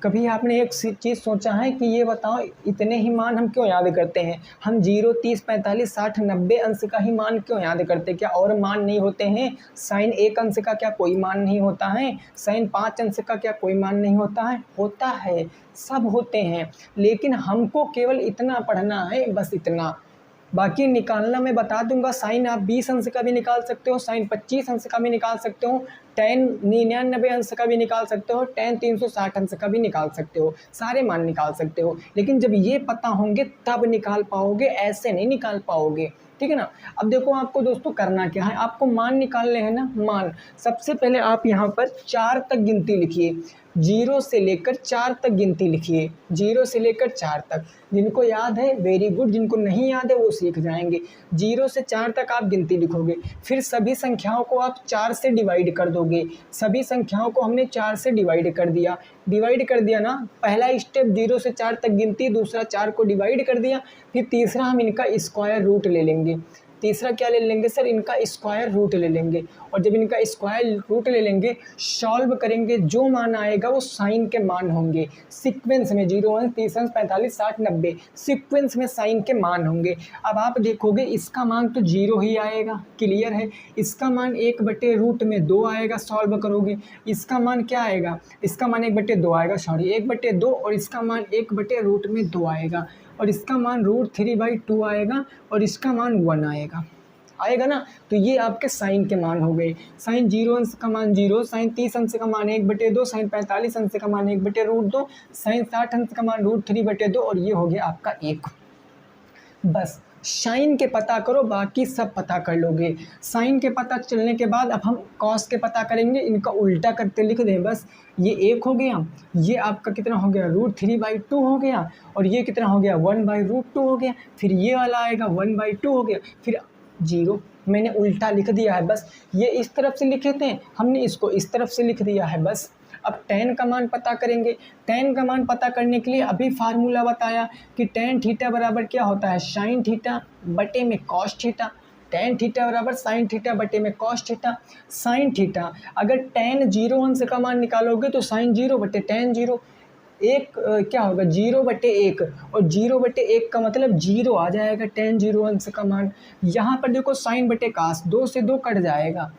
कभी आपने एक चीज़ सोचा है कि ये बताओ इतने ही मान हम क्यों याद करते हैं? हम 0, 30, 45, 60, 90 अंश का ही मान क्यों याद करते हैं? क्या और मान नहीं होते हैं? साइन 1 अंश का क्या कोई मान नहीं होता है? साइन 5 अंश का क्या कोई मान नहीं होता है? होता है, सब होते हैं, लेकिन हमको केवल इतना पढ़ना है, बस इतना। बाकी निकालना मैं बता दूंगा। साइन आप 20 अंश का भी निकाल सकते हो, साइन 25 अंश का भी निकाल सकते हो, टेन 99 अंश का भी निकाल सकते हो, टेन 360 अंश का भी निकाल सकते हो, सारे मान निकाल सकते हो। लेकिन जब ये पता होंगे तब निकाल पाओगे, ऐसे नहीं निकाल पाओगे, ठीक है ना। अब देखो आपको दोस्तों करना क्या है, आपको मान निकालने हैं ना। मान सबसे पहले आप यहाँ पर 4 तक गिनती लिखिए, 0 से लेकर 4 तक गिनती लिखिए, 0 से लेकर 4 तक। जिनको याद है वेरी गुड, जिनको नहीं याद है वो सीख जाएंगे। 0 से 4 तक आप गिनती लिखोगे, फिर सभी संख्याओं को आप 4 से डिवाइड कर दोगे। सभी संख्याओं को हमने 4 से डिवाइड कर दिया ना। पहला स्टेप 0 से 4 तक गिनती, दूसरा 4 को डिवाइड कर दिया, फिर तीसरा हम इनका स्क्वायर रूट ले लेंगे। तीसरा क्या ले लेंगे सर? इनका स्क्वायर रूट ले लेंगे। और जब इनका स्क्वायर रूट ले लेंगे, सॉल्व करेंगे, जो मान आएगा वो साइन के मान होंगे। सीक्वेंस में 0 अंश, 30 अंश, 45, 60, 90 सीक्वेंस में साइन के मान होंगे। अब आप देखोगे इसका मान तो 0 ही आएगा, क्लियर है। इसका मान 1/√2 आएगा, सॉल्व करोगे। इसका मान क्या आएगा? इसका मान 1/2 आएगा, सॉरी 1/2, और इसका मान 1/√2 आएगा, और इसका मान √3/2 आएगा, और इसका मान 1 आएगा ना। तो ये आपके साइन के मान हो गए। साइन 0 अंश का मान 0, साइन 30 अंश का मान 1/2, साइन 45 अंश का मान 1/√2, साइन 60 अंश का मान √3/2, और ये हो गया आपका 1। बस साइन के पता करो, बाकी सब पता कर लोगे। साइन के पता चलने के बाद अब हम कॉस के पता करेंगे, इनका उल्टा करते लिख दें बस। ये 1 हो गया, ये आपका कितना हो गया? √3/2 हो गया, और ये कितना हो गया? 1/√2 हो गया, फिर ये वाला आएगा 1/2 हो गया, फिर 0। मैंने उल्टा लिख दिया है बस। ये इस तरफ से लिखे थे, हमने इसको इस तरफ से लिख दिया है बस। अब tan का मान पता करेंगे। tan का मान पता करने के लिए अभी फार्मूला बताया कि tan थीटा बराबर क्या होता है? साइन थीटा बटे में कॉस थीटा। tan थीटा बराबर साइन थीटा बटे में कॉस थीटा। साइन थीटा अगर tan 0 अंश का मान निकालोगे तो साइन 0 बटे tan 0। एक क्या होगा? 0/1, और 0/1 का मतलब 0 आ जाएगा tan 0 अंश का मान। यहाँ पर देखो साइन बटे कास, 2 से 2 कट जाएगा,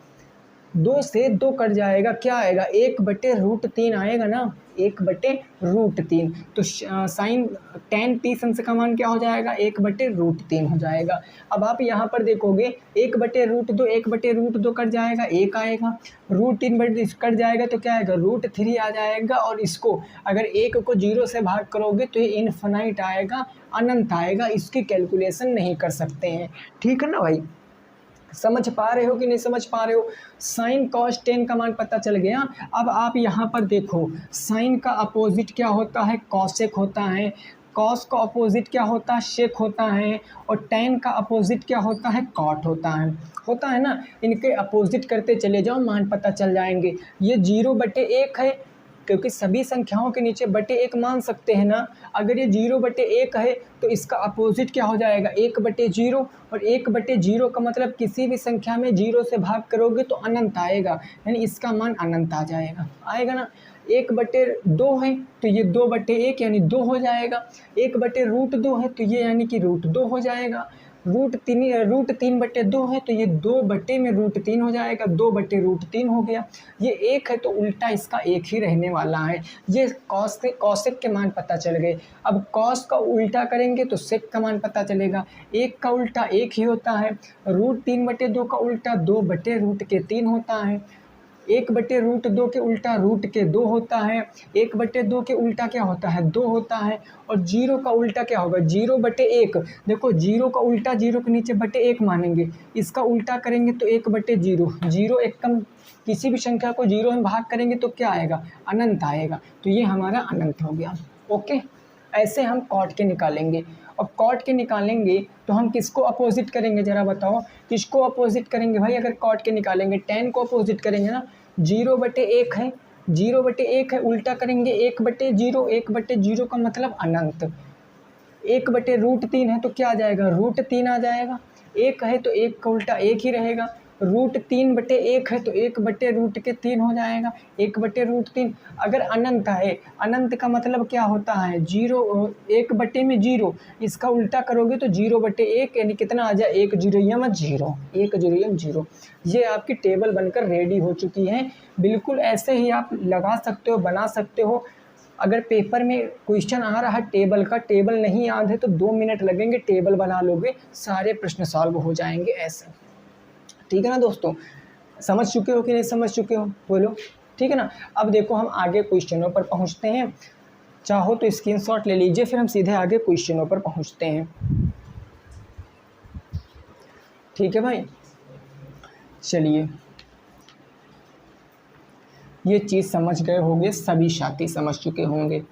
2 से 2 कट जाएगा, क्या आएगा? 1/√3 आएगा ना, 1/√3। तो साइन tan 30 अंश का मान क्या हो जाएगा? 1/√3 हो जाएगा। अब आप यहाँ पर देखोगे 1/√2, 1/√2 कट जाएगा, 1 आएगा, √3 कट जाएगा तो क्या आएगा? √3 आ जाएगा। और इसको अगर 1 को 0 से भाग करोगे तो ये इनफाइनाइट आएगा, अनंत आएगा। इसकी कैलकुलेशन नहीं कर सकते हैं, ठीक है ना भाई। समझ पा रहे हो कि नहीं समझ पा रहे हो? साइन कॉस टेन का मान पता चल गया। अब आप यहाँ पर देखो, साइन का अपोजिट क्या होता है? कॉसेक होता है। कॉस का अपोजिट क्या होता है? शेक होता है। और टेन का अपोजिट क्या होता है? कॉट होता है ना। इनके अपोजिट करते चले जाओ, मान पता चल जाएंगे। ये 0/1 है, क्योंकि सभी संख्याओं के नीचे बटे 1 मान सकते हैं ना। अगर ये 0/1 है तो इसका अपोजिट क्या हो जाएगा? 1/0। और 1/0 का मतलब किसी भी संख्या में 0 से भाग करोगे तो अनंत आएगा, यानी इसका मान अनंत आ जाएगा, आएगा ना। 1/2 है तो ये 2/1 यानी 2 हो जाएगा। 1/√2 है तो ये यानी कि √2 हो जाएगा। √3/2 है तो ये 2/√3 हो जाएगा, 2/√3 हो गया। ये 1 है तो उल्टा इसका 1 ही रहने वाला है। ये कॉसेक के मान पता चल गए। अब कॉस का उल्टा करेंगे तो सेक का मान पता चलेगा। 1 का उल्टा 1 ही होता है। √3/2 का उल्टा 2/√3 होता है। 1/√2 के उल्टा √2 होता है। 1/2 के उल्टा क्या होता है? 2 होता है। और 0 का उल्टा क्या होगा? 0/1। देखो 0 का उल्टा 0 के नीचे /1 मानेंगे, इसका उल्टा करेंगे तो 1/0। 0 एक कम, किसी भी संख्या को 0 में भाग करेंगे तो क्या आएगा? अनंत आएगा। तो ये हमारा अनंत हो गया। ओके, ऐसे हम कॉट के निकालेंगे। और कॉट के निकालेंगे तो हम किसको अपोजिट करेंगे? ज़रा बताओ किसको अपोजिट करेंगे भाई? अगर कॉट के निकालेंगे tan को अपोजिट करेंगे ना। 0/1 है, 0/1 है, उल्टा करेंगे 1/0। 1/0 का मतलब अनंत। 1/√3 है तो क्या आ जाएगा? √3 आ जाएगा। 1 है तो 1 का उल्टा 1 ही रहेगा। √3/1 है तो 1/√3 हो जाएगा, 1/√3। अगर अनंत है, अनंत का मतलब क्या होता है, 0, 1/0, इसका उल्टा करोगे तो 0/1 यानी कितना आ जाए, 1 0 0, 1 0 0। ये आपकी टेबल बनकर रेडी हो चुकी है। बिल्कुल ऐसे ही आप लगा सकते हो, बना सकते हो। अगर पेपर में क्वेश्चन आ रहा है टेबल का, टेबल नहीं याद है तो 2 मिनट लगेंगे, टेबल बना लोगे, सारे प्रश्न सॉल्व हो जाएंगे ऐसे। ठीक है ना दोस्तों, समझ चुके हो कि नहीं समझ चुके हो, बोलो। ठीक है ना। अब देखो हम आगे क्वेश्चनों पर पहुंचते हैं। चाहो तो स्क्रीनशॉट ले लीजिए, फिर हम सीधे आगे क्वेश्चनों पर पहुंचते हैं। ठीक है भाई, चलिए। ये चीज़ समझ गए होंगे, सभी साथी समझ चुके होंगे।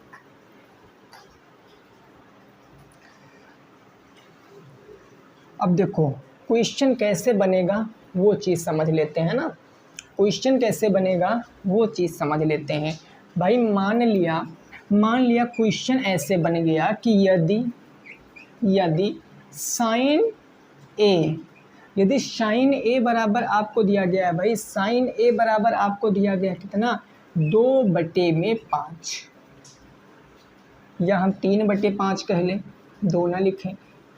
अब देखो क्वेश्चन कैसे बनेगा वो चीज़ समझ लेते हैं ना। क्वेश्चन कैसे बनेगा वो चीज़ समझ लेते हैं भाई। मान लिया क्वेश्चन ऐसे बन गया कि यदि साइन ए, यदि साइन ए बराबर आपको दिया गया है भाई, साइन ए बराबर आपको दिया गया कितना, 2/5, या हम 3/5 कह लें, 2 ना लिखें।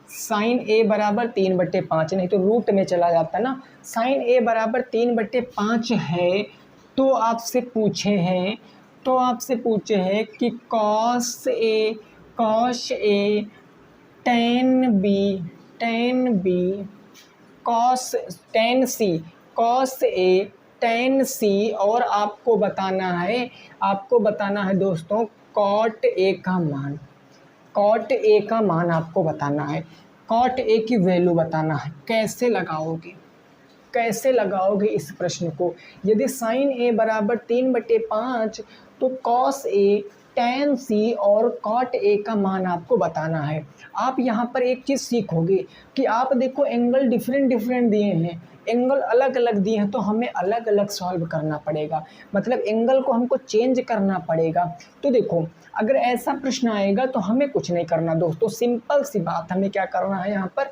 साइन ए बराबर 3/5, नहीं तो रूट में चला जाता ना। साइन ए बराबर 3/5 है तो आपसे पूछे हैं कि cos A ten B cos A ten सी, और आपको बताना है दोस्तों कॉट ए का मान आपको बताना है, कॉट ए की वैल्यू बताना है। कैसे लगाओगे इस प्रश्न को। यदि साइन ए बराबर 3/5 तो कॉस ए टेन सी और कॉट ए का मान आपको बताना है। आप यहाँ पर एक चीज़ सीखोगे कि आप देखो एंगल डिफरेंट दिए हैं, एंगल अलग अलग दिए हैं तो हमें अलग अलग सॉल्व करना पड़ेगा, मतलब एंगल को हमको चेंज करना पड़ेगा। तो देखो अगर ऐसा प्रश्न आएगा तो हमें कुछ नहीं करना दोस्तों, सिंपल सी बात, हमें क्या करना है यहाँ पर,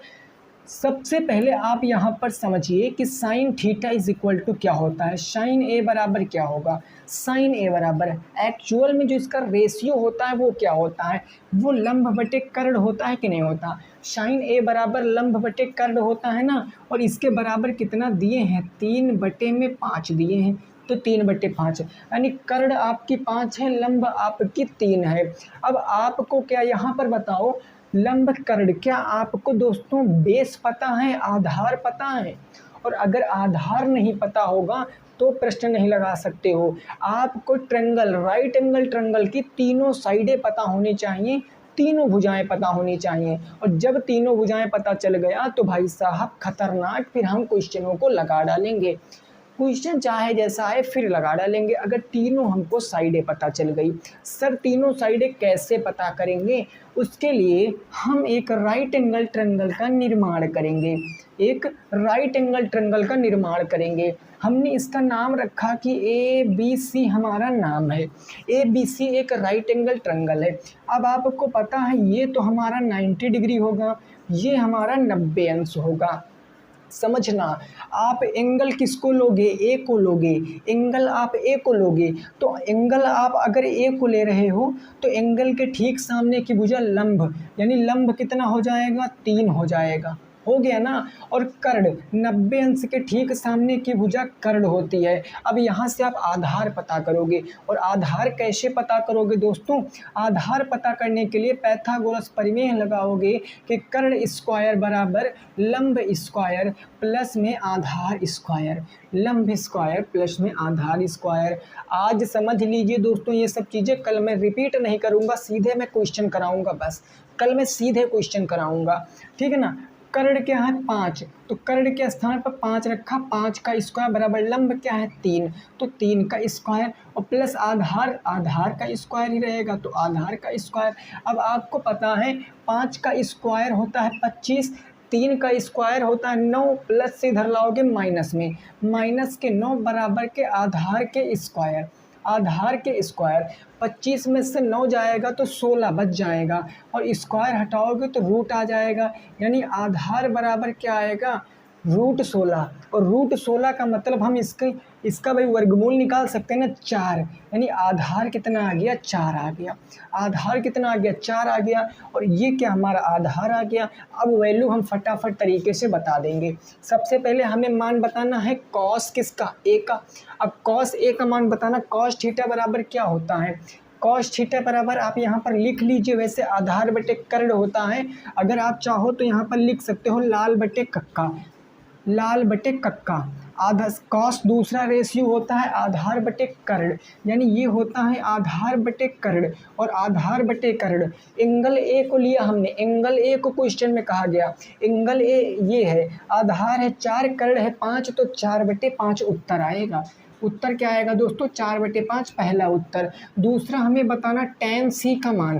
सबसे पहले आप यहाँ पर समझिए कि sine theta is equal to क्या होता है। साइन ए बराबर क्या होगा, साइन ए बराबर एक्चुअल में जो इसका रेशियो होता है वो क्या होता है, वो लंब बटे कर्ण होता है कि नहीं होता। साइन ए बराबर लंब बटे कर्ण होता है ना, और इसके बराबर कितना दिए हैं, 3/5 दिए हैं, तो 3/5 यानी कर्ण आपकी 5 है, लंब आपकी 3 है। अब आपको क्या यहाँ पर बताओ, लंब कर्ण, क्या आपको दोस्तों बेस पता है, आधार पता है। और अगर आधार नहीं पता होगा तो प्रश्न नहीं लगा सकते हो। आपको ट्रेंगल, राइट एंगल ट्रेंगल की तीनों साइडें पता होनी चाहिए, तीनों भुजाएं पता होनी चाहिए। और जब तीनों भुजाएं पता चल गया तो भाई साहब खतरनाक, फिर हम क्वेश्चनों को लगा डालेंगे। क्वेश्चन चाहे जैसा आए फिर लगा डालेंगे अगर तीनों हमको साइडें पता चल गई। सर तीनों साइडें कैसे पता करेंगे, उसके लिए हम एक राइट एंगल ट्रायंगल का निर्माण करेंगे। हमने इसका नाम रखा कि ABC हमारा नाम है, ABC एक राइट एंगल ट्रायंगल है। अब आपको पता है ये तो हमारा 90 डिग्री होगा, ये हमारा 90 अंश होगा। समझना, आप एंगल किसको लोगे, ए को लोगे, एंगल आप ए को लोगे। तो एंगल आप अगर ए को ले रहे हो तो एंगल के ठीक सामने की भुजा लंब, यानी लंब कितना हो जाएगा, 3 हो जाएगा, हो गया ना। और कर्ण 90 अंश के ठीक सामने की भुजा कर्ण होती है। अब यहाँ से आप आधार पता करोगे, और आधार कैसे पता करोगे दोस्तों, आधार पता करने के लिए पाइथागोरस प्रमेय लगाओगे कि कर्ण स्क्वायर बराबर लंब स्क्वायर प्लस में आधार स्क्वायर, लंब स्क्वायर प्लस में आधार स्क्वायर। आज समझ लीजिए दोस्तों ये सब चीज़ें, कल मैं रिपीट नहीं करूँगा, सीधे मैं क्वेश्चन कराऊँगा, बस कल मैं सीधे क्वेश्चन कराऊँगा, ठीक है ना। कर्ण क्या है 5, तो कर्ण के स्थान पर 5 रखा, 5 का स्क्वायर बराबर लंब क्या है 3, तो 3 का स्क्वायर और प्लस आधार, आधार का स्क्वायर ही रहेगा, तो आधार का स्क्वायर। अब आपको पता है 5 का स्क्वायर होता है 25, 3 का स्क्वायर होता है 9, प्लस से इधर लाओगे माइनस में, माइनस के 9 बराबर के आधार के स्क्वायर, आधार के स्क्वायर। 25 में से 9 जाएगा तो 16 बच जाएगा, और स्क्वायर हटाओगे तो रूट आ जाएगा, यानी आधार बराबर क्या आएगा, √16। और √16 का मतलब हम इसका भाई वर्गमूल निकाल सकते हैं ना, 4। यानी आधार कितना आ गया, 4 आ गया। आधार कितना आ गया, 4 आ गया। और ये क्या, हमारा आधार आ गया। अब वैल्यू हम फटाफट तरीके से बता देंगे। सबसे पहले हमें मान बताना है कॉस किसका, ए का। अब कॉस ए का मान बताना, कॉस थीटा बराबर क्या होता है। कॉस थीटा बराबर आप यहाँ पर लिख लीजिए, वैसे आधार बटे कर्ण होता है। अगर आप चाहो तो यहाँ पर लिख सकते हो लाल बटे कक्का, लाल बटे कक्का। आधा कॉस दूसरा रेशियो होता है आधार बटे कर्ण, यानी ये होता है आधार बटे कर्ण और आधार बटे कर्ण। एंगल ए को लिया हमने, एंगल ए को क्वेश्चन में कहा गया, एंगल ए ये है, आधार है 4, कर्ण है 5, तो 4/5 उत्तर आएगा। उत्तर क्या आएगा दोस्तों, 4/5 पहला उत्तर। दूसरा हमें बताना tan c का मान,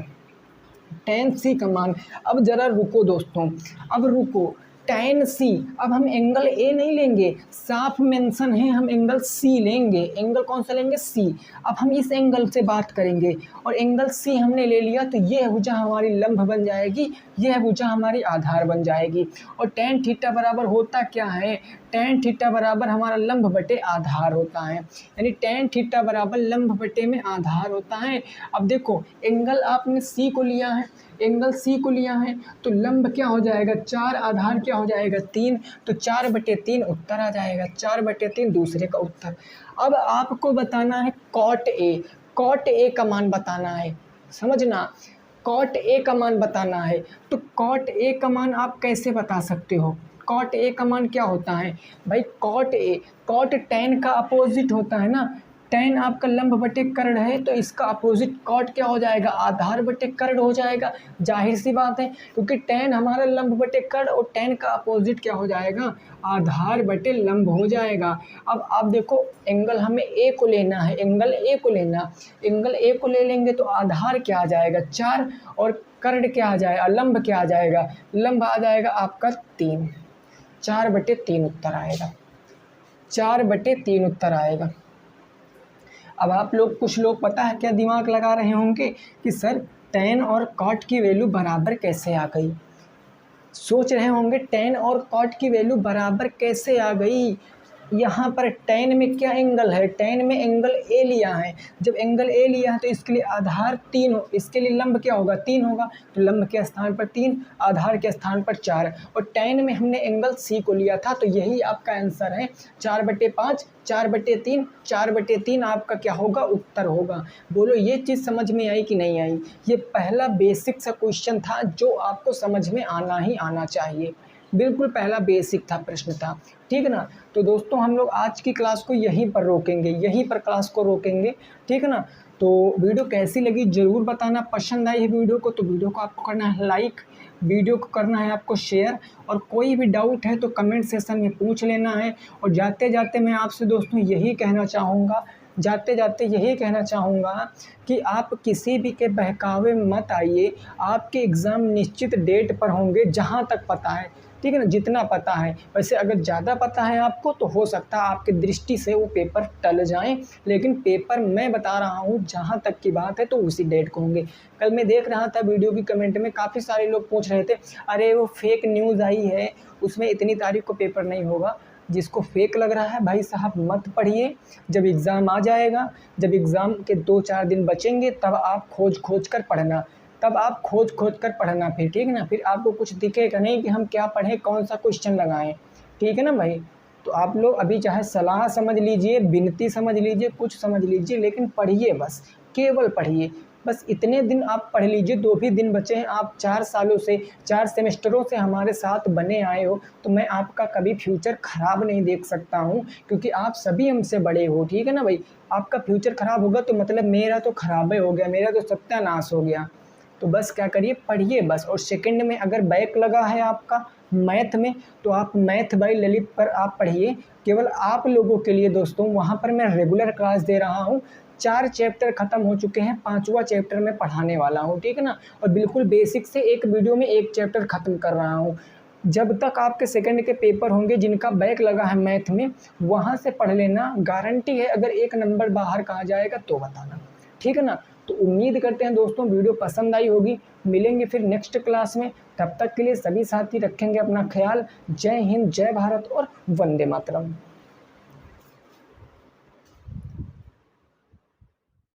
tan c का मान। अब जरा रुको दोस्तों, अब रुको, tan c, अब हम एंगल ए नहीं लेंगे, साफ मेंशन है, हम एंगल c लेंगे। एंगल कौन सा लेंगे, c। अब हम इस एंगल से बात करेंगे और एंगल c हमने ले लिया तो ये भुजा हमारी लंब बन जाएगी, यह भुजा हमारी आधार बन जाएगी। और tan थीटा बराबर होता क्या है, tan थीटा बराबर हमारा लंब बटे आधार होता है, यानी tan थीटा बराबर लंब बटे में आधार होता है। अब देखो एंगल आपने c को लिया है, एंगल C को लिया है तो लंब क्या हो जाएगा 4, आधार क्या हो जाएगा 3, तो 4/3 उत्तर आ जाएगा, 4/3 दूसरे का उत्तर। अब आपको बताना है कॉट A, कॉट A का मान बताना है, समझना, कॉट A का मान बताना है। तो कॉट A का मान आप कैसे बता सकते हो, कॉट A का मान क्या होता है भाई, कॉट A, कॉट tan का अपोजिट होता है ना, tan आपका लंब बटे कर्ण है तो इसका अपोजिट कॉट क्या हो जाएगा, आधार बटे कर्ण हो जाएगा। जाहिर सी बात है, क्योंकि tan हमारा लंब बटे कर्ण और tan का अपोजिट क्या हो जाएगा, आधार बटे लंब हो जाएगा। अब आप देखो एंगल हमें ए को लेना है, एंगल ए को लेना, एंगल ए को ले लेंगे तो आधार क्या आ जाएगा 4 और कर्ण क्या आ जाएगा, लंब क्या आ जाएगा, लंब आ जाएगा आपका 3, 4/3 उत्तर आएगा, 4/3 उत्तर आएगा। अब आप लोग, कुछ लोग पता है क्या दिमाग लगा रहे होंगे कि सर tan और cot की वैल्यू बराबर कैसे आ गई, सोच रहे होंगे tan और cot की वैल्यू बराबर कैसे आ गई। यहाँ पर tan में क्या एंगल है, tan में एंगल A लिया है, जब एंगल A लिया है तो इसके लिए आधार 3 हो, इसके लिए लंब क्या होगा 3 होगा, तो लंब के स्थान पर 3, आधार के स्थान पर 4। और tan में हमने एंगल C को लिया था, तो यही आपका आंसर है 4/5, 4/3, 4/3 आपका क्या होगा, उत्तर होगा। बोलो ये चीज़ समझ में आई कि नहीं आई। ये पहला बेसिक सा क्वेश्चन था जो आपको समझ में आना ही आना चाहिए, बिल्कुल पहला बेसिक था, प्रश्न था, ठीक है ना। तो दोस्तों हम लोग आज की क्लास को यहीं पर रोकेंगे, यहीं पर क्लास को रोकेंगे, ठीक है ना। तो वीडियो कैसी लगी ज़रूर बताना, पसंद आई है वीडियो को तो वीडियो को आपको करना है लाइक, वीडियो को करना है आपको शेयर, और कोई भी डाउट है तो कमेंट सेक्शन में पूछ लेना है। और जाते जाते मैं आपसे दोस्तों यही कहना चाहूँगा, जाते जाते यही कहना चाहूँगा कि आप किसी भी के बहकावे में मत आइए। आपके एग्ज़ाम निश्चित डेट पर होंगे जहाँ तक पता है, ठीक है ना, जितना पता है। वैसे अगर ज़्यादा पता है आपको तो हो सकता है आपकी दृष्टि से वो पेपर टल जाएं, लेकिन पेपर मैं बता रहा हूँ जहाँ तक की बात है तो उसी डेट को होंगे। कल मैं देख रहा था वीडियो की कमेंट में काफ़ी सारे लोग पूछ रहे थे, अरे वो फेक न्यूज़ आई है उसमें इतनी तारीख को पेपर नहीं होगा। जिसको फेक लग रहा है भाई साहब मत पढ़िए, जब एग्ज़ाम आ जाएगा, जब एग्ज़ाम के 2-4 दिन बचेंगे तब आप खोज कर पढ़ना, तब आप खोज कर पढ़ना फिर, ठीक है ना। फिर आपको कुछ दिखेगा नहीं कि हम क्या पढ़ें, कौन सा क्वेश्चन लगाएं, ठीक है ना भाई। तो आप लोग अभी चाहे सलाह समझ लीजिए, विनती समझ लीजिए, कुछ समझ लीजिए, लेकिन पढ़िए बस, केवल पढ़िए बस। इतने दिन आप पढ़ लीजिए, 2 भी दिन बचे हैं। आप 4 सालों से, 4 सेमेस्टरों से हमारे साथ बने आए हो, तो मैं आपका कभी फ्यूचर ख़राब नहीं देख सकता हूँ, क्योंकि आप सभी हमसे बड़े हो, ठीक है ना भाई। आपका फ्यूचर ख़राब होगा तो मतलब मेरा तो ख़राब ही हो गया, मेरा तो सत्यानाश हो गया। तो बस क्या करिए, पढ़िए बस। और सेकंड में अगर बैक लगा है आपका मैथ में तो आप मैथ बाय ललित पर आप पढ़िए, केवल आप लोगों के लिए दोस्तों। वहाँ पर मैं रेगुलर क्लास दे रहा हूँ, 4 चैप्टर ख़त्म हो चुके हैं, 5वां चैप्टर मैं पढ़ाने वाला हूँ, ठीक है ना। और बिल्कुल बेसिक से एक वीडियो में 1 चैप्टर ख़त्म कर रहा हूँ। जब तक आपके सेकंड के पेपर होंगे, जिनका बैक लगा है मैथ में, वहाँ से पढ़ लेना, गारंटी है। अगर 1 नंबर बाहर कहा जाएगा तो बताना, ठीक है ना। तो उम्मीद करते हैं दोस्तों वीडियो पसंद आई होगी। मिलेंगे फिर नेक्स्ट क्लास में, तब तक के लिए सभी साथी रखेंगे अपना ख्याल। जय हिंद, जय भारत और वंदे मातरम।